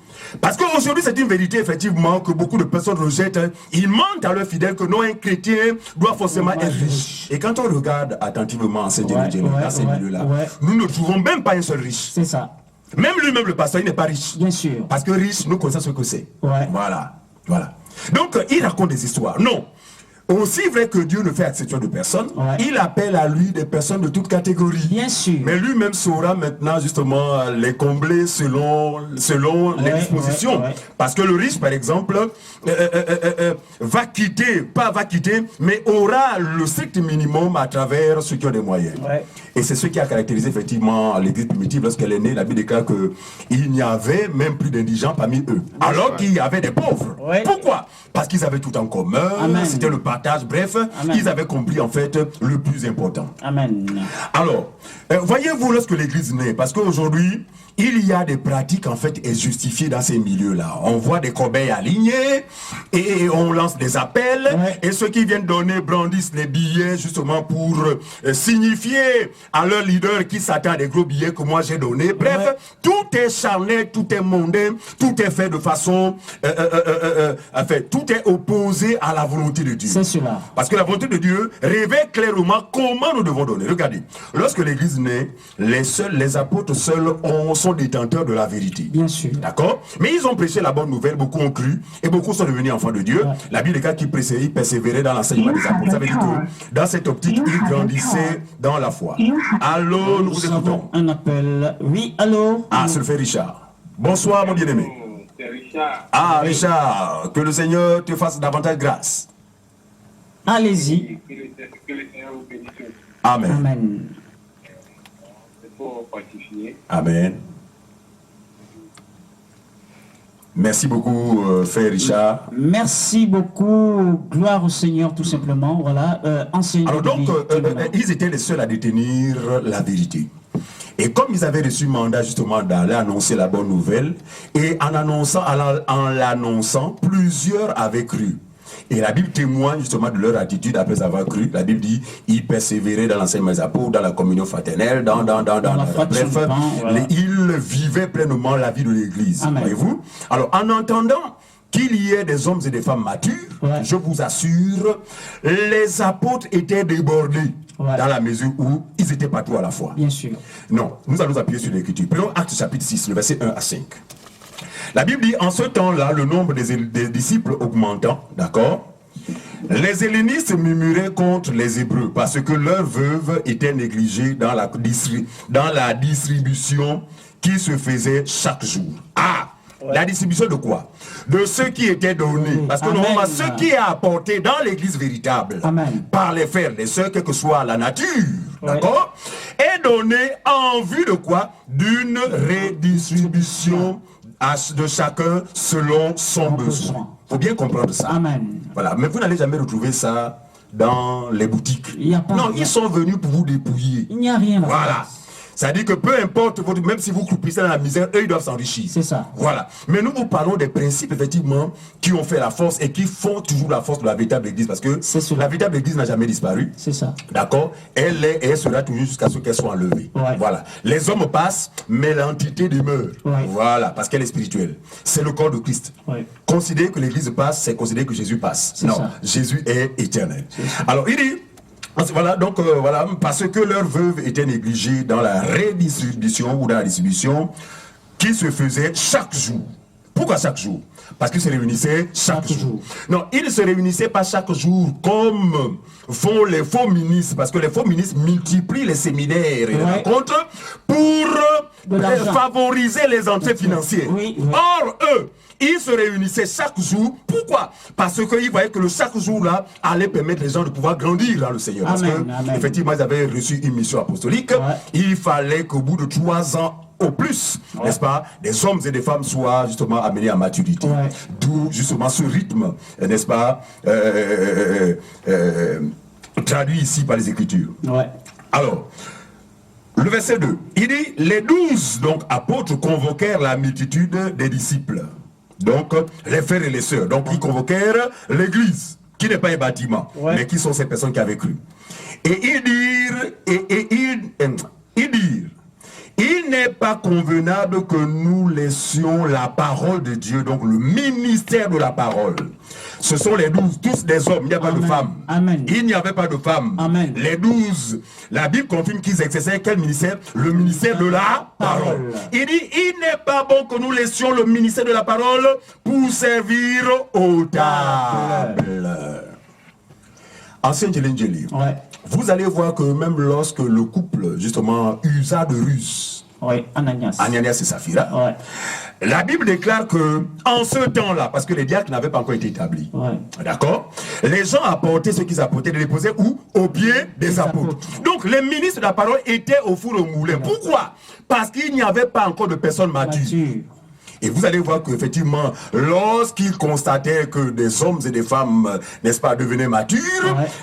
Parce qu'aujourd'hui, c'est une vérité, effectivement, que beaucoup de personnes rejettent. Ils mentent à leurs fidèles que non, un chrétien doit forcément être riche. Et quand on regarde attentivement ces Ouais, dans ces ouais, milieux-là, ouais. nous ne trouvons même pas un seul riche. C'est ça. Même lui-même, le pasteur, il n'est pas riche. Bien sûr. Parce que riche, nous connaissons ce que c'est. Ouais. Voilà. Voilà. Donc, il raconte des histoires. Non. Aussi vrai que Dieu ne fait exception de personne, Ouais. il appelle à lui des personnes de toutes catégories. Bien sûr. Mais lui-même saura maintenant justement les combler selon les Ouais, dispositions. ouais, ouais. Parce que le riche, par exemple, va quitter, mais aura le strict minimum à travers ceux qui ont des moyens. Ouais. Et c'est ce qui a caractérisé effectivement l'Église primitive lorsqu'elle est née. La Bible déclare qu'il n'y avait même plus d'indigents parmi eux. Alors qu'il y avait des pauvres. Ouais. Pourquoi? Parce qu'ils avaient tout en commun, Amen. c'était le partage, bref, Amen. ils avaient compris en fait le plus important. Amen. Alors, voyez-vous lorsque l'Église naît, parce qu'aujourd'hui, il y a des pratiques en fait injustifiées dans ces milieux-là. On voit des corbeilles alignées et on lance des appels Ouais. et ceux qui viennent donner brandissent les billets justement pour signifier à leur leader qui s'attend à des gros billets que moi j'ai donné. Bref, Ouais. tout est charnel, tout est mondain, tout est fait de façon... enfin, tout est opposé à la volonté de Dieu. C'est cela. Parce que la volonté de Dieu révèle clairement comment nous devons donner. Regardez, lorsque l'Église naît, les apôtres seuls sont détenteurs de la vérité. Bien sûr. D'accord? Mais ils ont prêché la bonne nouvelle, beaucoup ont cru, et beaucoup sont devenus enfants de Dieu. Ouais. La Bible déclare qu'ils persévéraient dans l'enseignement des apôtres. Ça veut dire que dans cette optique, ils grandissaient dans la foi. Allô, nous vous Nous avons écoutons. un appel. Oui, allô? Ah, c'est le fait Richard. Bonsoir, mon bien-aimé. C'est Richard. Ah, Richard, que le Seigneur te fasse davantage grâce. Allez-y. Que le Seigneur vous bénisse. Amen. Amen. Il faut fortifier. Amen. Merci beaucoup, frère Richard. Merci beaucoup. Gloire au Seigneur, tout simplement. Voilà. Ancien Alors donc, Dieudonné, ils étaient les seuls à détenir la vérité. Et comme ils avaient reçu mandat justement d'aller annoncer la bonne nouvelle, et en l'annonçant, plusieurs avaient cru. Et la Bible témoigne justement de leur attitude après avoir cru. La Bible dit, ils persévéraient dans l'enseignement des apôtres, dans la communion fraternelle, dans la fraction bref, du pain, voilà. ils vivaient pleinement la vie de l'Église. Amen. Voyez-vous? Alors, en entendant qu'il y ait des hommes et des femmes matures, Ouais. je vous assure, les apôtres étaient débordés. Ouais. Dans la mesure où ils étaient partout à la fois. bien sûr. Non, nous allons appuyer sur l'écriture. Prenons Actes chapitre 6, le verset 1 à 5. La Bible dit, en ce temps-là, le nombre des disciples augmentant, d'accord, Les hellénistes murmuraient contre les Hébreux parce que leurs veuves étaient négligées dans la distribution qui se faisait chaque jour. Ah! La distribution de quoi? De ce qui était donné. Parce que normalement, ce qui est apporté dans l'église véritable, par les frères, les sœurs, quelle que soit la nature, d'accord, est donné en vue de quoi? D'une redistribution de chacun selon son besoin. Il faut bien comprendre ça. Amen. Voilà. Mais vous n'allez jamais retrouver ça dans les boutiques. Non, ils sont venus pour vous dépouiller. Il n'y a rien. Voilà. Ça dit que peu importe, même si vous croupissez dans la misère, eux, ils doivent s'enrichir. C'est ça. Voilà. Mais nous vous parlons des principes, effectivement, qui ont fait la force et qui font toujours la force de la véritable église. Parce que la véritable église n'a jamais disparu. C'est ça. D'accord? Elle est et elle sera toujours jusqu'à ce qu'elle soit enlevée. Ouais. Voilà. Les hommes passent, mais l'entité demeure. Ouais. Voilà. Parce qu'elle est spirituelle. C'est le corps de Christ. Ouais. Considérer que l'église passe, c'est considérer que Jésus passe. Non. Ça. Jésus est éternel. Alors, il dit, voilà, donc voilà, parce que leurs veuves étaient négligées dans la redistribution ou dans la distribution qui se faisait chaque jour. Pourquoi chaque jour? Parce qu'ils se réunissaient chaque jour. Non, ils ne se réunissaient pas chaque jour comme font les faux ministres, parce que les faux ministres multiplient les séminaires et les rencontres pour favoriser les entrées financières. Or, eux, ils se réunissaient chaque jour. Pourquoi? Parce qu'ils voyaient que le chaque jour-là allait permettre les gens de pouvoir grandir dans le Seigneur. Parce que, effectivement, ils avaient reçu une mission apostolique. Il fallait qu'au bout de 3 ans au plus, n'est-ce pas, des hommes et des femmes soient justement amenés à maturité. D'où justement ce rythme, n'est-ce pas, traduit ici par les Écritures. Alors, le verset 2, il dit, les 12 donc apôtres convoquèrent la multitude des disciples. Donc, les frères et les sœurs. Donc, ils convoquèrent l'église, qui n'est pas un bâtiment, mais qui sont ces personnes qui avaient cru. Et ils dirent, il n'est pas convenable que nous laissions la parole de Dieu, donc le ministère de la parole. Ce sont les 12, tous des hommes, il n'y a pas de femmes. Il n'y avait pas de femmes. Les 12, la Bible confirme qu'ils exerçaient quel ministère? Le ministère de la parole. Il dit, il n'est pas bon que nous laissions le ministère de la parole pour servir aux tables. Ancien Djelindjeli. Vous allez voir que même lorsque le couple, justement, usa de ruse, Ananias et Saphira, la Bible déclare que en ce temps-là, parce que les diacres n'avaient pas encore été établis, d'accord, les gens apportaient ce qu'ils apportaient, les déposaient où? Au pied des apôtres. Donc les ministres de la parole étaient au four au moulin. Pourquoi? Parce qu'il n'y avait pas encore de personnes matures. Et vous allez voir qu'effectivement, lorsqu'ils constataient que des hommes et des femmes, n'est-ce pas, devenaient matures,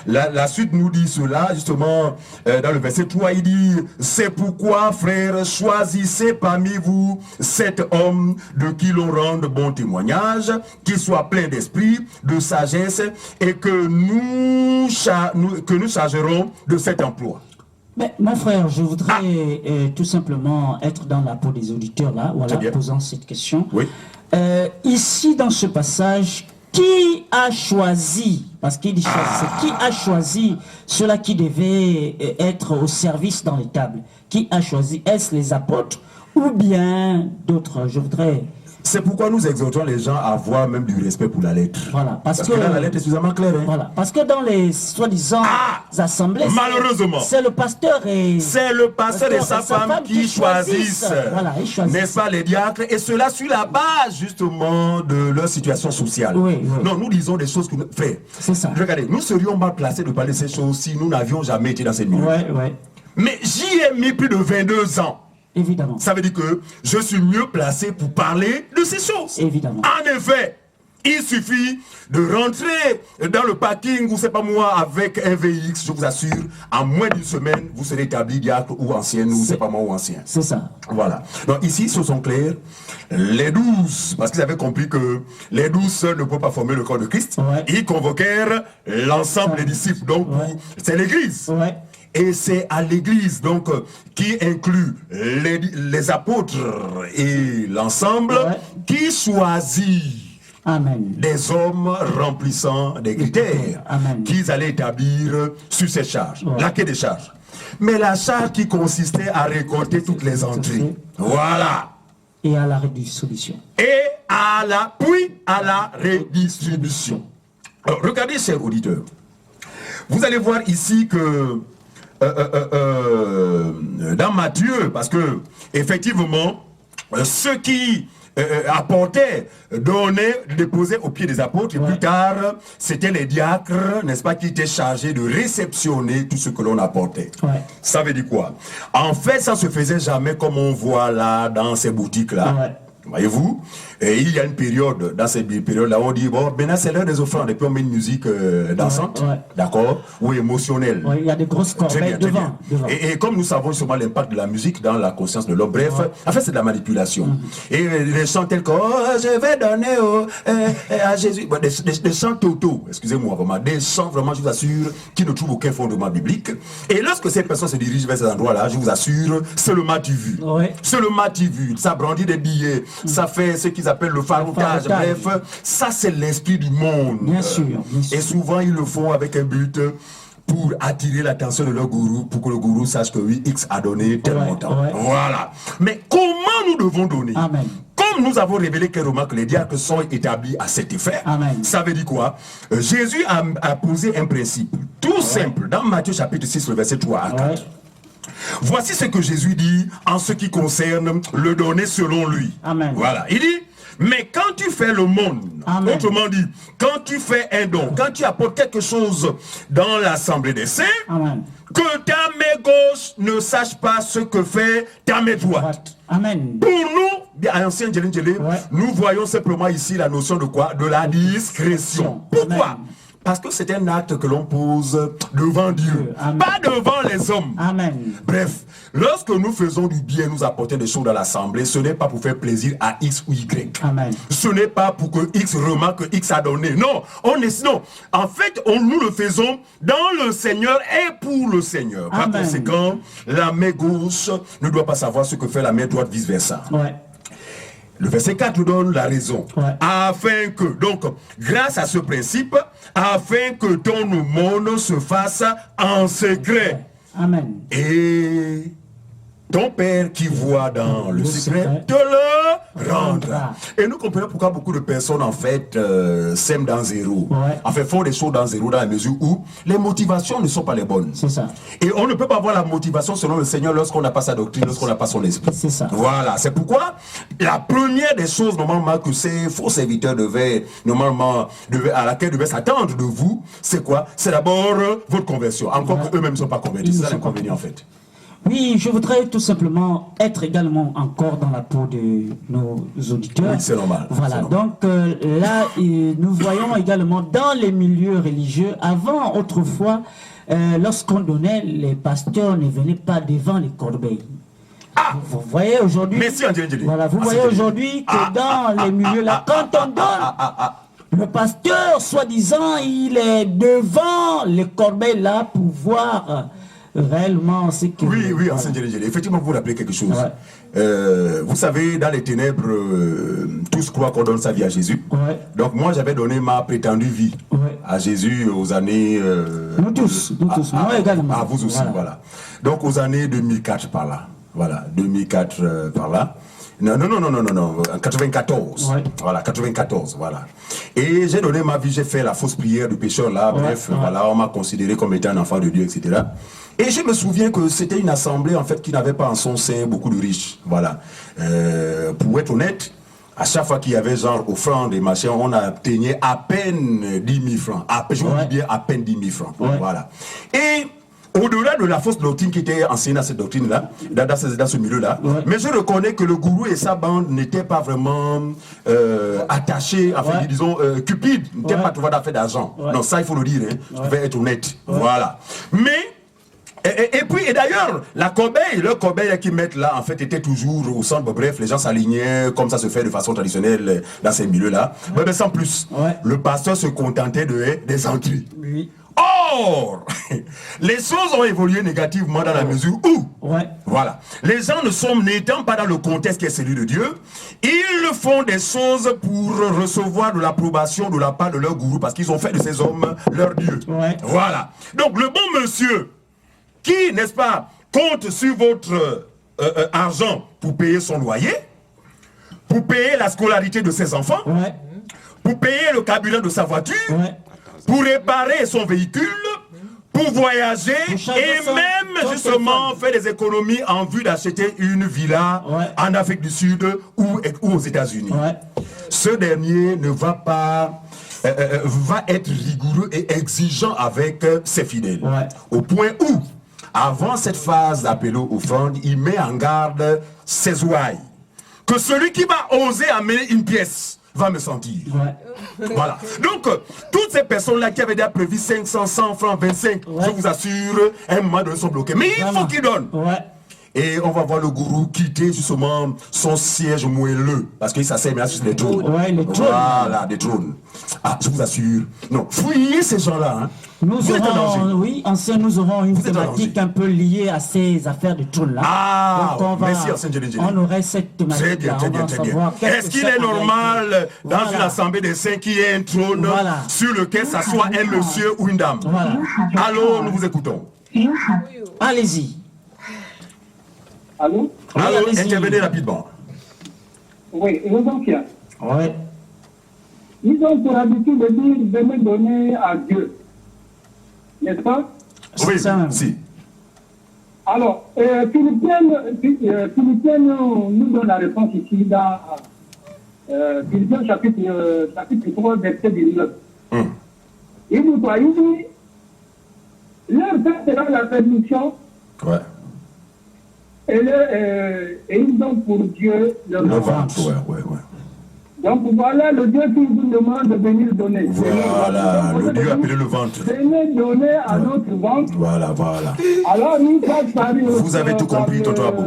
la suite nous dit cela, justement, dans le verset 3, il dit, c'est pourquoi, frères, choisissez parmi vous 7 hommes de qui l'on rende bon témoignage, qui soient pleins d'esprit, de sagesse, et que nous chargerons de cet emploi. Mais, mon frère, je voudrais tout simplement être dans la peau des auditeurs là, voilà, posant cette question. Ici, dans ce passage, qui a choisi, parce qu'il dit qui a choisi ceux-là qui devaient être au service dans les tables? Qui a choisi? Est-ce les apôtres ou bien d'autres? Je voudrais... C'est pourquoi nous exhortons les gens à avoir même du respect pour la lettre. Voilà, parce que là, la lettre est suffisamment claire. Voilà, parce que dans les soi-disant assemblées, malheureusement, c'est le pasteur et sa femme qui choisissent. Voilà, ils choisissent. N'est-ce pas, les diacres? Et cela sur la base justement de leur situation sociale. Non, nous disons des choses que nous... Frère, c'est ça. Regardez, nous serions mal placés de parler de ces choses si nous n'avions jamais été dans cette milieu. Mais j'y ai mis plus de 22 ans. Évidemment. Ça veut dire que je suis mieux placé pour parler de ces choses. Évidemment. En effet, il suffit de rentrer dans le parking, ou c'est pas moi, avec un VX, je vous assure, en moins d'une semaine, vous serez établi diacre ou ancien, ou c'est pas moi ou ancien. C'est ça. Voilà. Donc ici, ce sont clairs. Les 12, parce qu'ils avaient compris que les 12 seuls ne peuvent pas former le corps de Christ, ils convoquèrent l'ensemble des disciples. Donc, c'est l'église. Et c'est à l'église, donc, qui inclut les apôtres et l'ensemble, qui choisit des hommes remplissant des critères qu'ils allaient établir sur cette charge. Laquelle des charges? Mais la charge qui consistait à récolter toutes les entrées. Voilà. Et à la redistribution. Puis à la redistribution. Alors, regardez, chers auditeurs. Vous allez voir ici que dans Matthieu, parce que effectivement, ceux qui apportaient, donnaient, déposaient aux pieds des apôtres, et plus tard, c'était les diacres, n'est-ce pas, qui étaient chargés de réceptionner tout ce que l'on apportait. Ça veut dire quoi? En fait, ça se faisait jamais comme on voit là, dans ces boutiques-là. Voyez-vous, et il y a une période, dans cette période-là, on dit, bon, maintenant c'est l'heure des offrandes, et puis on met une musique dansante, d'accord, ou émotionnelle. Il y a des grosses corbeilles devant. Et comme nous savons sûrement l'impact de la musique dans la conscience de l'homme, bref, en fait c'est de la manipulation. Et les chants tels que, oh, je vais donner à Jésus, bon, des chants totaux, excusez-moi vraiment, des chants vraiment, je vous assure, qui ne trouvent aucun fondement biblique. Et lorsque ces personnes se dirigent vers ces endroits-là, je vous assure, c'est le matu-vu. C'est le matu-vu, ça brandit des billets. Ça fait ce qu'ils appellent le faroutage. Bref, ça c'est l'esprit du monde. Bien sûr. Et souvent ils le font avec un but pour attirer l'attention de leur gourou, pour que le gourou sache que oui, X a donné tel montant. Voilà. Mais comment nous devons donner? Amen. Comme nous avons révélé clairement que les diacres sont établis à cet effet, Amen. Ça veut dire quoi? Jésus a posé un principe tout simple dans Matthieu chapitre 6, le verset 3 à 4. Voici ce que Jésus dit en ce qui concerne le donner selon lui. Amen. Voilà. Il dit, mais quand tu fais le monde, Amen. Autrement dit, quand tu fais un don, quand tu apportes quelque chose dans l'assemblée des saints, Amen. que ta main gauche ne sache pas ce que fait ta main droite. Amen. Pour nous, à Ancien Djelé, nous voyons simplement ici la notion de quoi? De la discrétion. Pourquoi? Amen. Parce que c'est un acte que l'on pose devant Dieu, Amen. pas devant les hommes. Amen. Bref, lorsque nous faisons du bien, nous apportons des choses dans l'assemblée, ce n'est pas pour faire plaisir à X ou Y. Amen. Ce n'est pas pour que X remarque que X a donné. Non, non. En fait, nous le faisons dans le Seigneur et pour le Seigneur. Par Amen. conséquent, la main gauche ne doit pas savoir ce que fait la main droite, vice-versa. Le verset 4 nous donne la raison. Afin que, donc, grâce à ce principe, afin que ton aumône se fasse en secret. Amen. Et ton Père qui voit dans le secret te le rendra. Et nous comprenons pourquoi beaucoup de personnes, en fait, sèment dans zéro. En fait, font des choses dans zéro dans la mesure où les motivations ne sont pas les bonnes. C'est ça. Et on ne peut pas avoir la motivation selon le Seigneur lorsqu'on n'a pas sa doctrine, lorsqu'on n'a pas son esprit. C'est ça. Voilà. C'est pourquoi la première des choses, normalement, que ces faux serviteurs devaient, à laquelle devaient s'attendre de vous, c'est quoi? C'est d'abord votre conversion. Encore qu'eux-mêmes ne sont pas convertis. C'est ça l'inconvénient, en fait. Oui, je voudrais tout simplement être également encore dans la peau de nos auditeurs. Oui, c'est normal. Voilà, donc là, nous voyons également dans les milieux religieux, avant, autrefois, lorsqu'on donnait, les pasteurs ne venaient pas devant les corbeilles. Vous voyez aujourd'hui, voilà, vous voyez aujourd'hui que dans les milieux là, quand on donne, le pasteur, soi-disant, il est devant les corbeilles là pour voir réellement ce que... Oui, Ancien Djelé. Effectivement, vous vous rappelez quelque chose. Vous savez, dans les ténèbres, tous croient qu'on donne sa vie à Jésus. Donc moi, j'avais donné ma prétendue vie à Jésus aux années... nous tous, moi également. À vous aussi, voilà. Donc aux années 2004 par là. Voilà, 2004 par là. Non, 94. Voilà, 94, voilà. Et j'ai donné ma vie, j'ai fait la fausse prière du pécheur là, bref, voilà, on m'a considéré comme étant un enfant de Dieu, etc. Et je me souviens que c'était une assemblée, en fait, qui n'avait pas en son sein beaucoup de riches, voilà. Pour être honnête, à chaque fois qu'il y avait genre offrande et machin, on atteignait à peine 10 000 francs. Je vous dis bien à peine 10 000 francs, voilà. Et... au-delà de la fausse doctrine qui était enseignée à cette doctrine-là, dans ce milieu-là, mais je reconnais que le gourou et sa bande n'étaient pas vraiment attachés, enfin, disons, cupides, n'étaient pas trouvé d'affaires d'argent. Non, ça, il faut le dire, hein. Je vais être honnête. Voilà. Mais, et d'ailleurs, le corbeille qu'ils mettent là, en fait, était toujours au centre. Bref, les gens s'alignaient, comme ça se fait de façon traditionnelle dans ces milieux-là. Mais sans plus, le pasteur se contentait des entrées. Or, les choses ont évolué négativement dans la mesure où, voilà, les gens n'étant pas dans le contexte qui est celui de Dieu, ils font des choses pour recevoir de l'approbation de la part de leur gourou, parce qu'ils ont fait de ces hommes leur Dieu. Voilà. Donc le bon monsieur, qui, n'est-ce pas, compte sur votre argent pour payer son loyer, pour payer la scolarité de ses enfants, pour payer le carburant de sa voiture, pour réparer son véhicule, pour voyager et même justement faire des économies en vue d'acheter une villa en Afrique du Sud ou aux États-Unis. Ce dernier ne va pas va être rigoureux et exigeant avec ses fidèles. Au point où, avant cette phase d'appel aux offrandes, il met en garde ses ouailles. Que celui qui va oser amener une pièce va me sentir. Voilà. Donc, toutes ces personnes-là qui avaient déjà prévu 500, 100 francs, 25, je vous assure, à un moment donné, sont bloqués. Mais il faut qu'ils donnent. Et on va voir le gourou quitter justement son siège moelleux. Parce qu'il s'asseye maintenant sur les trônes. Voilà, des trônes. Ah, je vous assure. Non, fouillez ces gens-là. Hein. Nous aurons une thématique un peu liée à ces affaires de trône là. Ah, donc merci, on aurait cette thématique là. Très bien. Est-ce qu'il est normal dans une assemblée des saints qu'il y ait un trône sur lequel s'assoit un monsieur ou une dame? Allô, nous vous écoutons. Allez-y. Allô? Allô, intervenez rapidement. Oui, et donc, ouais. Ils ont pour habitude de dire de me donner à Dieu. N'est-ce pas? Oui, si. Alors, Philippiens nous donne la réponse ici dans Philippiens chapitre 3, verset 19. Il nous dit, leur fait sera la perdition. Ouais. Et ils ont pour Dieu le ventre. Ouais. Donc voilà le Dieu qui vous demande de venir donner. Voilà, le Dieu appelé le ventre. Venez donner à notre ventre. Voilà. Alors nous passe par vous avez tout compris, Tonton Abou.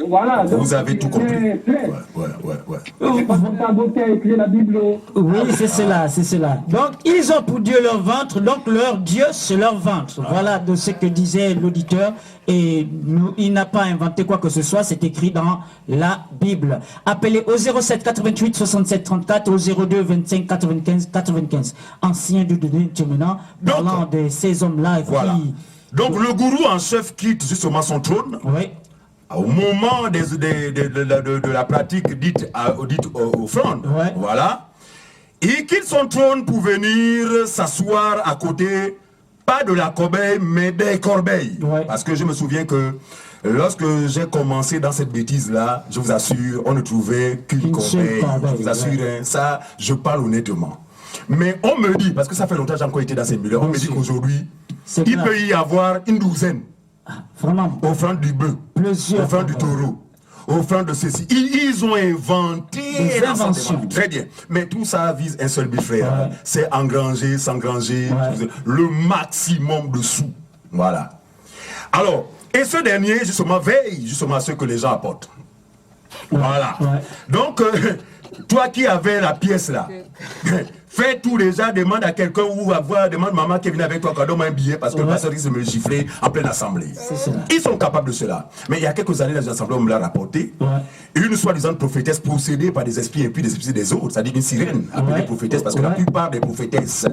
Voilà. Vous avez tout compris. C'est pas comme ça qui a écrit la Bible. Oui, c'est cela. Donc, ils ont pour Dieu leur ventre, donc leur Dieu, c'est leur ventre. Voilà de ce que disait l'auditeur. Et il n'a pas inventé quoi que ce soit, c'est écrit dans la Bible. Appelez au 07 88 67 34, au 02 25 95 95. Ancien de maintenant, parlant de ces hommes-là. Voilà. Donc, le gourou en chef quitte justement son trône. Oui. Au moment de la pratique dite offrande, voilà, il quitte son trône pour venir s'asseoir à côté, pas de la corbeille, mais des corbeilles. Parce que je me souviens que lorsque j'ai commencé dans cette bêtise-là, je vous assure, on ne trouvait qu'une corbeille. Je vous assure, hein, ça, je parle honnêtement. Mais on me dit, parce que ça fait longtemps que j'ai encore été dans ces milieux, on me dit qu'aujourd'hui, il peut y avoir une douzaine. Vraiment. Offrande du bœuf, offrande du taureau, offrande de ceci. Ils ont inventé des inventions. Très bien. Mais tout ça vise un seul but, frère. C'est engranger, s'engranger, le maximum de sous. Voilà. Alors, et ce dernier, justement, veille justement à ce que les gens apportent. Voilà. Donc, toi qui avais la pièce là, fais tout déjà, demande à quelqu'un ou demande maman qui vient avec toi, donne-moi un billet parce que le pasteur risque de me gifler en pleine assemblée. Ils sont capables de cela. Mais il y a quelques années dans une assemblée, on me l'a rapporté. Une soi-disant prophétesse possédée par des esprits et puis des esprits des autres, c'est-à-dire une sirène appelée prophétesse, parce que la plupart des prophétesses,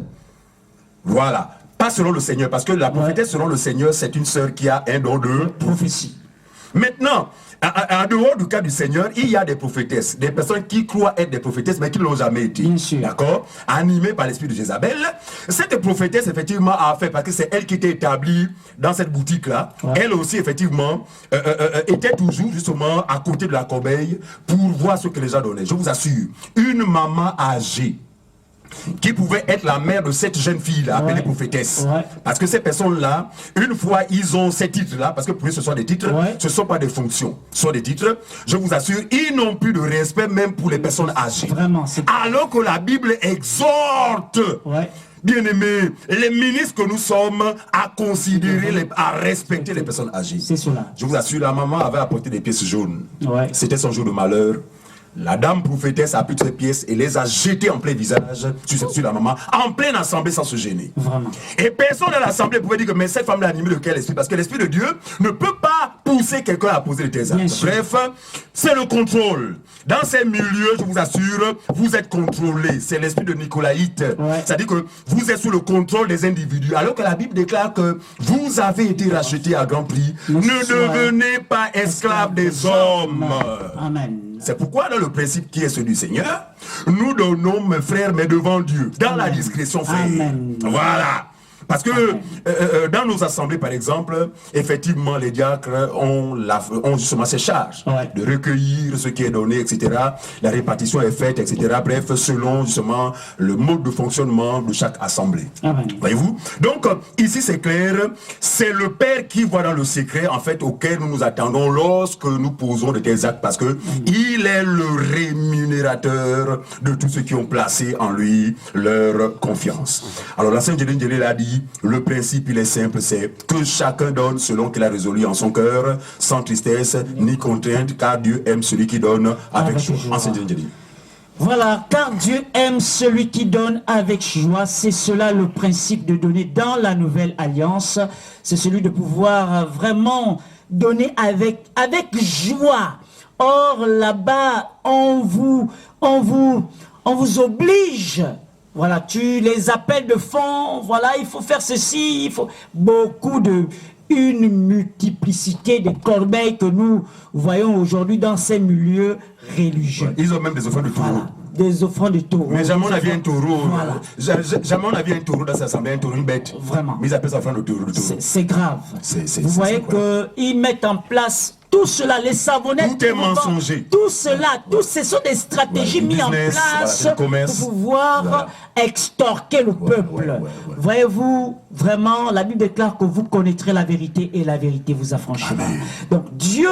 voilà, pas selon le Seigneur, parce que la prophétesse selon le Seigneur, c'est une sœur qui a un don de prophétie. Maintenant, en dehors du cas du Seigneur, il y a des prophétesses, des personnes qui croient être des prophétesses, mais qui ne l'ont jamais été. D'accord? Animées par l'esprit de Jézabel. Cette prophétesse, effectivement, a fait, parce que c'est elle qui était établie dans cette boutique-là. Elle aussi, effectivement, était toujours, justement, à côté de la corbeille pour voir ce que les gens donnaient. Je vous assure, une maman âgée, qui pouvait être la mère de cette jeune fille-là, appelée prophétesse. Parce que ces personnes-là, une fois ils ont ces titres-là, parce que pour eux ce sont des titres, ce ne sont pas des fonctions, ce sont des titres, je vous assure, ils n'ont plus de respect même pour les personnes âgées. Vraiment, alors que la Bible exhorte, bien-aimés, les ministres que nous sommes, à considérer, à respecter les personnes âgées. C'est cela. Je vous assure, la maman avait apporté des pièces jaunes. C'était son jour de malheur. La dame prophétesse a pris toutes ces pièces et les a jetées en plein visage sur la maman, en pleine assemblée sans se gêner. Vraiment. Et personne dans l'assemblée pouvait dire que mais cette femme l'a animée de quel esprit? Parce que l'esprit de Dieu ne peut pas pousser quelqu'un à poser de tels actes. Bref, c'est le contrôle. Dans ces milieux, je vous assure, vous êtes contrôlés. C'est l'esprit de Nicolaïte. C'est-à-dire que vous êtes sous le contrôle des individus. Alors que la Bible déclare que vous avez été rachetés à grand prix. Ne devenez pas esclaves des hommes. Amen. C'est pourquoi dans le principe qui est celui du Seigneur, nous donnons, mes frères, mais devant Dieu, dans la discrétion, frère. Amen. Voilà. Parce que dans nos assemblées, par exemple, effectivement, les diacres ont justement ces charges de recueillir ce qui est donné, etc. La répartition est faite, etc. Bref, selon justement le mode de fonctionnement de chaque assemblée. Voyez-vous? Donc, ici, c'est clair, c'est le Père qui voit dans le secret, en fait, auquel nous nous attendons lorsque nous posons de tels actes, parce que il est le rémunérateur de tous ceux qui ont placé en lui leur confiance. Alors, la Sainte Jérémie l'a dit, le principe il est simple, c'est que chacun donne selon qu'il a résolu en son cœur, sans tristesse ni contrainte, car Dieu aime celui qui donne avec joie. Voilà, car Dieu aime celui qui donne avec joie. C'est cela le principe de donner dans la nouvelle alliance. C'est celui de pouvoir vraiment donner avec joie. Or là-bas, on vous oblige. Voilà, tu les appelles de fond, voilà, il faut faire ceci, il faut une multiplicité de corbeilles que nous voyons aujourd'hui dans ces milieux religieux. Ils ont même des offrandes de taureau. Voilà, des offrandes de taureau. Mais jamais on a vu un taureau. Voilà. Jamais on a vu un taureau dans cette assemblée, un taureau, une bête. Vraiment. Mais ils appellent ça offrande de taureau. C'est grave. Vous voyez qu'ils mettent en place tout cela, les savonnettes. Tout est mensonger. Tout cela, ce sont des stratégies mises en place pour pouvoir extorquer le peuple. Voyez-vous, vraiment, la Bible déclare que vous connaîtrez la vérité et la vérité vous affranchira. Donc Dieu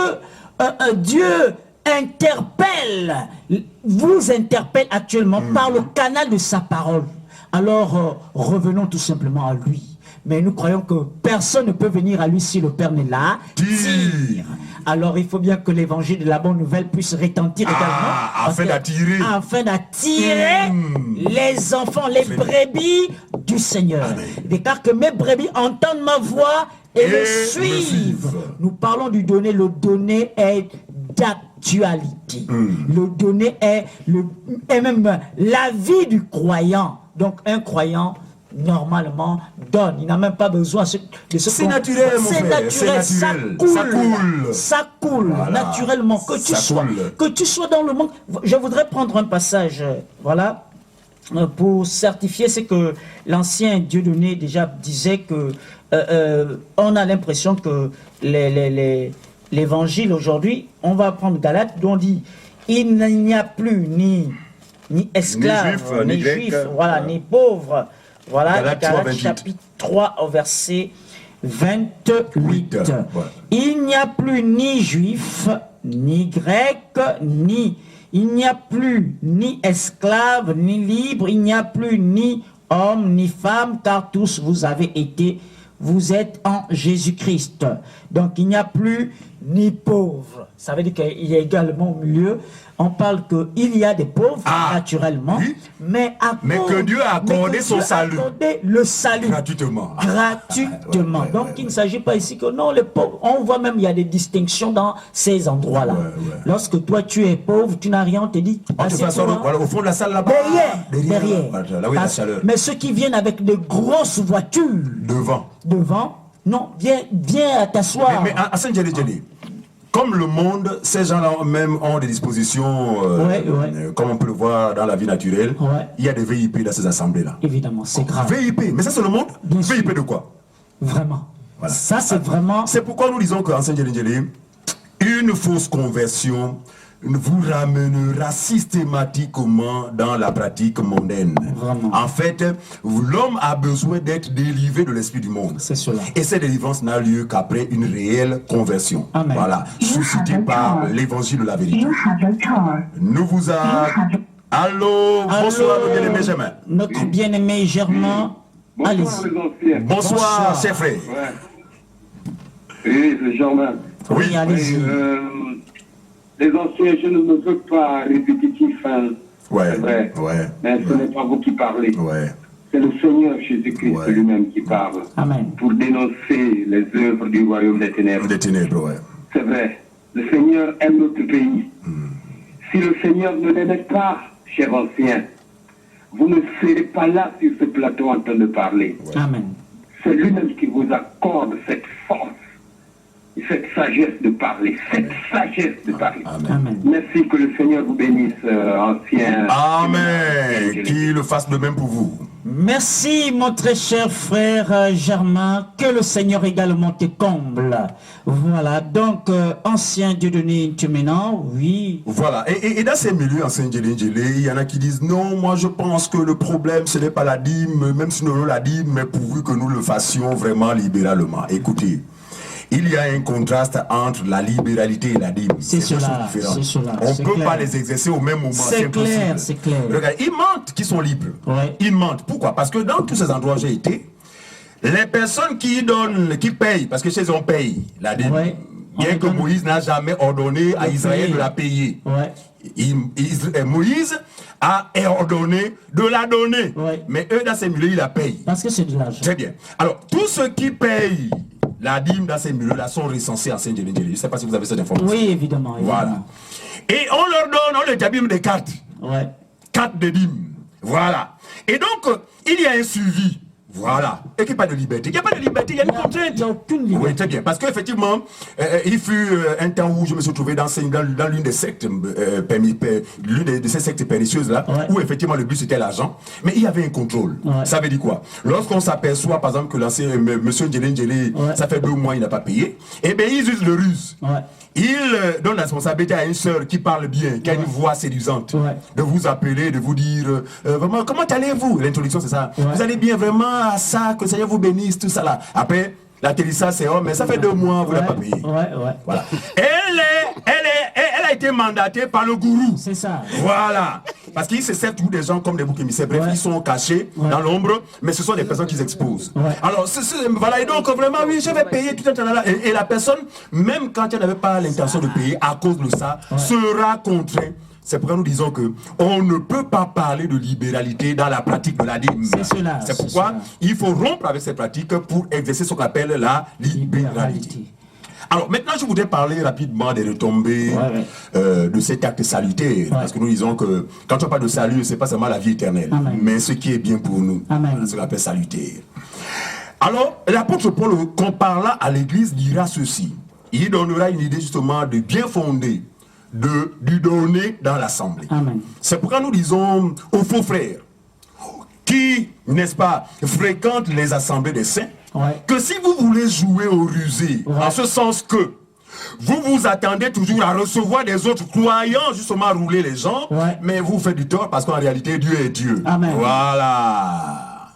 vous interpelle actuellement par le canal de sa parole. Alors revenons tout simplement à lui. Mais nous croyons que personne ne peut venir à lui si le Père n'est là. Alors il faut bien que l'évangile de la bonne nouvelle puisse retentir également. Afin d'attirer les enfants, les brebis du Seigneur. Car que mes brebis entendent ma voix et le suivent. Nous parlons du donné. Le donné est d'actualité. Le donné est même la vie du croyant. Donc un croyant normalement donne, il n'a même pas besoin de ce c'est naturel, mon frère. C'est naturel, ça coule voilà. Naturellement, que tu sois dans le monde. Je voudrais prendre un passage, voilà, pour certifier ce que l'ancien Dieudonné déjà disait, que on a l'impression que l'évangile aujourd'hui, on va prendre Galates, dont on dit il n'y a plus ni esclaves, ni juifs, voilà, ni pauvres. Voilà, Galates chapitre 3 au verset 28. Il n'y a plus ni juif, ni grec, il n'y a plus ni esclave, ni libre, il n'y a plus ni homme, ni femme, car tous vous êtes en Jésus-Christ. Donc il n'y a plus ni pauvre. Ça veut dire qu'il y a également au milieu, on parle qu'il y a des pauvres, naturellement, oui, mais que Dieu a accordé son salut. Le salut. Gratuitement. Donc il ne s'agit pas ici que non, les pauvres, on voit même il y a des distinctions dans ces endroits-là. Lorsque toi tu es pauvre, tu n'as rien, on te dit. Voilà, au fond de la salle là-bas. Derrière. Là où il y a la chaleur. Mais ceux qui viennent avec de grosses voitures. Devant. Non, viens à t'asseoir. Mais à Saint-Djeli, comme le monde, ces gens-là même ont des dispositions, comme on peut le voir dans la vie naturelle, il y a des VIP dans ces assemblées-là. Évidemment, c'est grave. VIP, mais ça c'est le monde. VIP de quoi? Vraiment. Voilà. Ça c'est vraiment... C'est pourquoi nous disons qu'en Saint-Djeli, une fausse conversion vous ramènera systématiquement dans la pratique mondaine. Vraiment. En fait, l'homme a besoin d'être délivré de l'esprit du monde. C'est cela. Et cette délivrance n'a lieu qu'après une réelle conversion. Amen. Voilà, suscitée par l'évangile de la vérité. Nous vous a... Allô, bonsoir, nos bien-aimés Germain. Notre bien-aimé Germain, allez-y. Bonsoir, chef frère. Oui, c'est Germain. Oui, allez-y. Les anciens, je ne me veux pas répétitif, hein. Ouais, mais ce n'est pas vous qui parlez. C'est le Seigneur Jésus-Christ lui-même qui parle. Amen. Pour dénoncer les œuvres du royaume des ténèbres. C'est vrai. Le Seigneur aime notre pays. Si le Seigneur ne l'aimait pas, chers anciens, vous ne serez pas là sur ce plateau en train de parler. Amen. C'est lui-même qui vous accorde cette force cette sagesse de parler, cette sagesse de parler. Amen. Merci, que le Seigneur vous bénisse, ancien. Amen. Qu'il le fasse de même pour vous. Merci, mon très cher frère Germain. Que le Seigneur également te comble. Voilà, donc, ancien Dieudonné Ntuménan, oui. Voilà, et dans ces milieux, ancien Djélé, il y en a qui disent non, moi je pense que le problème ce n'est pas la dîme, même si nous avons la dîme, mais pourvu que nous le fassions vraiment libéralement. Écoutez, il y a un contraste entre la libéralité et la dîme. C'est cela, différent. c'est cela. On ne peut clair. pas les exercer au même moment. C'est clair, impossible. c'est clair. Regardez, ils mentent qui sont libres. Ouais. Ils mentent. Pourquoi? Parce que dans tous ces endroits où j'ai été, les personnes qui donnent, qui payent, parce que chez eux on paye la dîme, Ouais. bien que Moïse n'a jamais ordonné à Israël de la payer. Ouais. Moïse a ordonné de la donner. Ouais. Mais eux, dans ces milieux, ils la payent. Parce que c'est de l'argent. Très bien. Alors, tous ceux qui payent la dîme dans ces milieux-là sont recensés en Saint-Djélé. Je ne sais pas si vous avez cette information. Oui, évidemment. Voilà. Et on leur donne, on les abîme des cartes. Ouais. Cartes de dîme. Voilà. Et donc, il y a un suivi. Voilà. Et qu'il n'y a pas de liberté. Il n'y a pas de liberté, il y a une contrainte. Il n'y a aucune liberté. Oui, très bien. Parce qu'effectivement, il fut un temps où je me suis trouvé dans l'une des sectes, l'une de ces sectes pernicieuses-là, Ouais. où effectivement le but c'était l'argent, mais il y avait un contrôle. Ouais. Ça veut dire quoi? Lorsqu'on s'aperçoit, par exemple, que l'ancien monsieur Djélé, Ouais. ça fait 2 mois, il n'a pas payé, eh bien, ils usent le ruse. Ouais. Il donne la responsabilité à une sœur qui parle bien, qui a une voix séduisante, Ouais. de vous appeler, de vous dire vraiment, comment allez-vous? L'introduction, c'est ça. Ouais. Vous allez bien, vraiment, à ça, que le Seigneur vous bénisse, tout ça là. Après, l'atterrissage, c'est oh, mais ça fait 2 mois, vous n'avez pas payé. Ouais. Voilà. Elle a été mandatée par le gourou. C'est ça. Voilà. Parce qu'ils se servent tous des gens comme des boucs émissaires. Bref, Ouais. ils sont cachés dans l'ombre, mais ce sont des personnes qu'ils exposent. Ouais. Alors, voilà. Et donc, vraiment, oui, je vais payer tout un temps là. Et la personne, même quand elle n'avait pas l'intention de payer, à cause de ça, sera contrainte. C'est pourquoi nous disons que on ne peut pas parler de libéralité dans la pratique de la dîme. C'est cela, C'est c'est pourquoi cela. il faut rompre avec ces pratiques pour exercer ce qu'on appelle la libéralité. Alors maintenant, je voudrais parler rapidement des retombées de cet acte salutaire. Parce que nous disons que quand on parle de salut, c'est pas seulement la vie éternelle, Amen. mais ce qui est bien pour nous. Amen. Voilà, ce qu'on appelle salutaire. Alors, l'apôtre Paul, quand parla à l'église, dira ceci. Il donnera une idée justement de bien fondée du donner dans l'assemblée. Amen. C'est pourquoi nous disons aux faux frères qui, n'est-ce pas, fréquentent les assemblées des saints, que si vous voulez jouer au rusé, en ce sens que vous vous attendez toujours à recevoir des autres croyants justement rouler les gens, mais vous faites du tort parce qu'en réalité Dieu est Dieu. Amen. Voilà.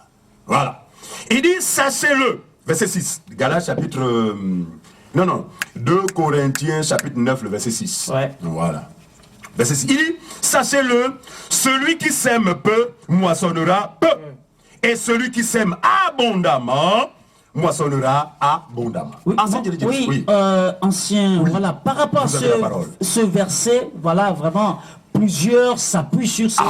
Voilà. Il dit, sachez-le, verset 6, Galates chapitre... 2 Corinthiens chapitre 9, le verset 6. Voilà. Verset 6. Il dit, sachez-le, celui qui sème peu, moissonnera peu. Et celui qui sème abondamment, moissonnera abondamment. Oui, ancien, voilà, par rapport à ce verset, voilà, vraiment, plusieurs s'appuient sur ce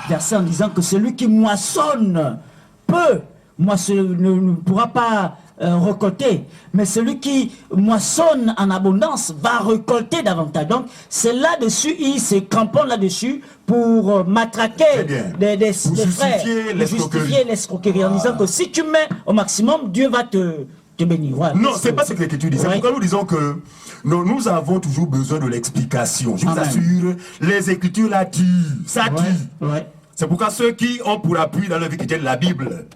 verset en disant que celui qui moissonne peu, ne pourra pas récolter, mais celui qui moissonne en abondance va récolter davantage. Donc c'est là-dessus, il se cramponne là-dessus pour matraquer des frères, pour justifier l'escroquerie en disant que si tu mets au maximum, Dieu va te bénir. Ouais, non, c'est pas ce que l'Écriture dit. C'est pourquoi nous disons que nous avons toujours besoin de l'explication. Je vous assure, les Écritures la tuent. Ça tue. C'est pourquoi ceux qui ont pour appui dans leur vie chrétienne la Bible,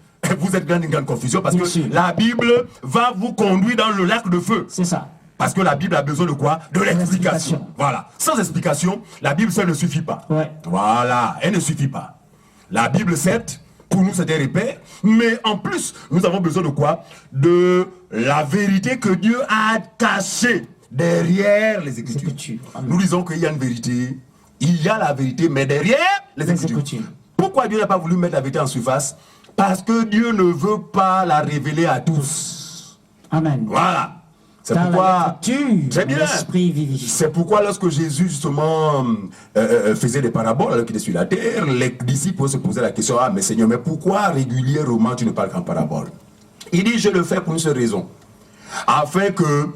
vous êtes dans une grande confusion parce que la Bible va vous conduire dans le lac de feu. C'est ça. Parce que la Bible a besoin de quoi? De l'explication. Voilà. Sans explication, la Bible seule ne suffit pas. Voilà. Elle ne suffit pas. La Bible, certes, pour nous c'est un repère, mais en plus, nous avons besoin de quoi? De la vérité que Dieu a cachée derrière les Écritures. Nous disons qu'il y a une vérité, il y a la vérité, mais derrière les Écritures. Pourquoi Dieu n'a pas voulu mettre la vérité en surface? Parce que Dieu ne veut pas la révéler à tous. Amen. Voilà. C'est pourquoi, très bien. C'est pourquoi lorsque Jésus justement faisait des paraboles alors qu'il était sur la terre, les disciples se posaient la question, ah mais Seigneur, mais pourquoi régulièrement tu ne parles qu'en parabole? Il dit, je le fais pour une seule raison, afin que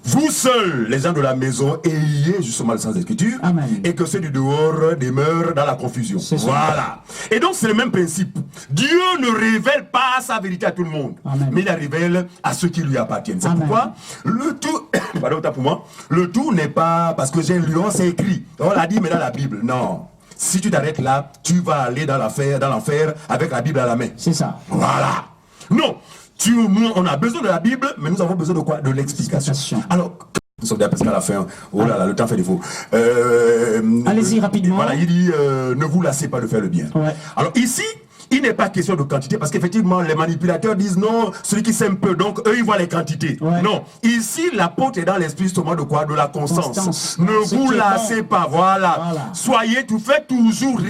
vous seuls, les gens de la maison, ayez justement le sens d'écriture, et que ceux du dehors demeurent dans la confusion. Voilà. Et donc c'est le même principe. Dieu ne révèle pas sa vérité à tout le monde, mais il la révèle à ceux qui lui appartiennent. C'est pourquoi le tout, pardon, pour moi, le tout n'est pas parce que j'ai lu, c'est écrit. On l'a dit, mais dans la Bible, non. Si tu t'arrêtes là, tu vas aller dans l'enfer avec la Bible à la main. C'est ça. Voilà. Non. Nous, on a besoin de la Bible, mais nous avons besoin de quoi? De l'explication. Alors, nous sommes déjà presque à la fin. Oh là là, le temps fait défaut. Allez-y rapidement. Voilà, il dit, ne vous lassez pas de faire le bien. Ouais. Alors ici, il n'est pas question de quantité, parce qu'effectivement, les manipulateurs disent non, celui qui sème peu, donc eux, ils voient les quantités. Ouais. Non, ici, l'apôtre est dans l'esprit justement de quoi? De la constance. Ne vous lassez pas, voilà. Soyez tout, faites toujours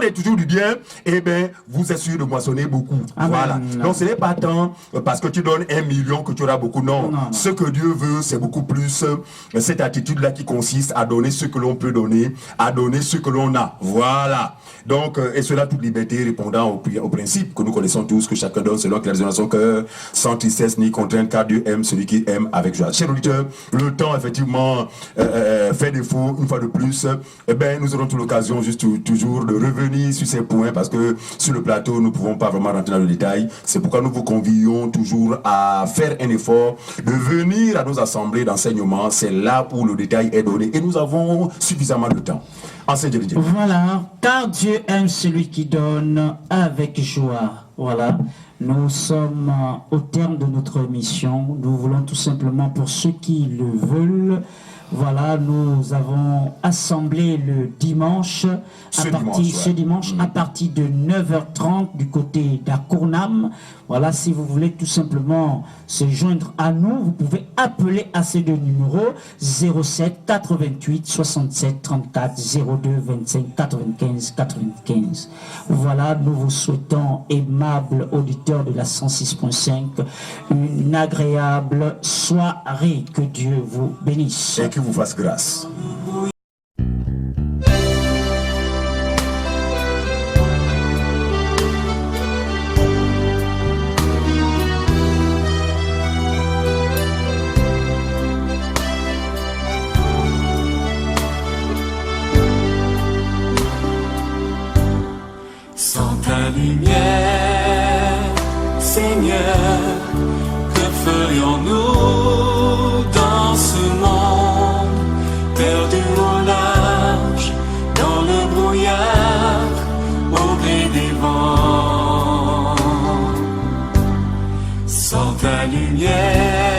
et toujours du bien, et bien, vous êtes sûr de moissonner beaucoup. Voilà. Donc, ce n'est pas tant parce que tu donnes 1 million que tu auras beaucoup, non. Ce que Dieu veut, c'est beaucoup plus cette attitude-là qui consiste à donner ce que l'on peut donner, à donner ce que l'on a. Voilà. Donc, et cela toute liberté répondant au principe que nous connaissons tous, que chacun donne selon qu'il a raison dans son cœur, sans tristesse ni contrainte, car Dieu aime celui qui aime avec joie. Chers auditeurs, le temps effectivement fait défaut une fois de plus. Eh bien, nous aurons toute l'occasion juste toujours de revenir sur ces points, parce que sur le plateau, nous ne pouvons pas vraiment rentrer dans le détail. C'est pourquoi nous vous convions toujours à faire un effort, de venir à nos assemblées d'enseignement. C'est là où le détail est donné et nous avons suffisamment de temps. Voilà, car Dieu aime celui qui donne avec joie. Voilà, nous sommes au terme de notre émission. Nous voulons tout simplement, pour ceux qui le veulent, voilà, nous avons assemblé le dimanche, ce dimanche à partir de 9h30 du côté d'Akournam. Voilà, si vous voulez tout simplement se joindre à nous, vous pouvez appeler à ces deux numéros 07 88 67 34 02 25 95 95. Voilà, nous vous souhaitons, aimables auditeurs de la 106.5, une agréable soirée. Que Dieu vous bénisse. Et que vous fasse grâce. Sans ta lumière, Seigneur, que ferions-nous dans ce monde, perdu au large, dans le brouillard, au gré des vents? Sans ta lumière,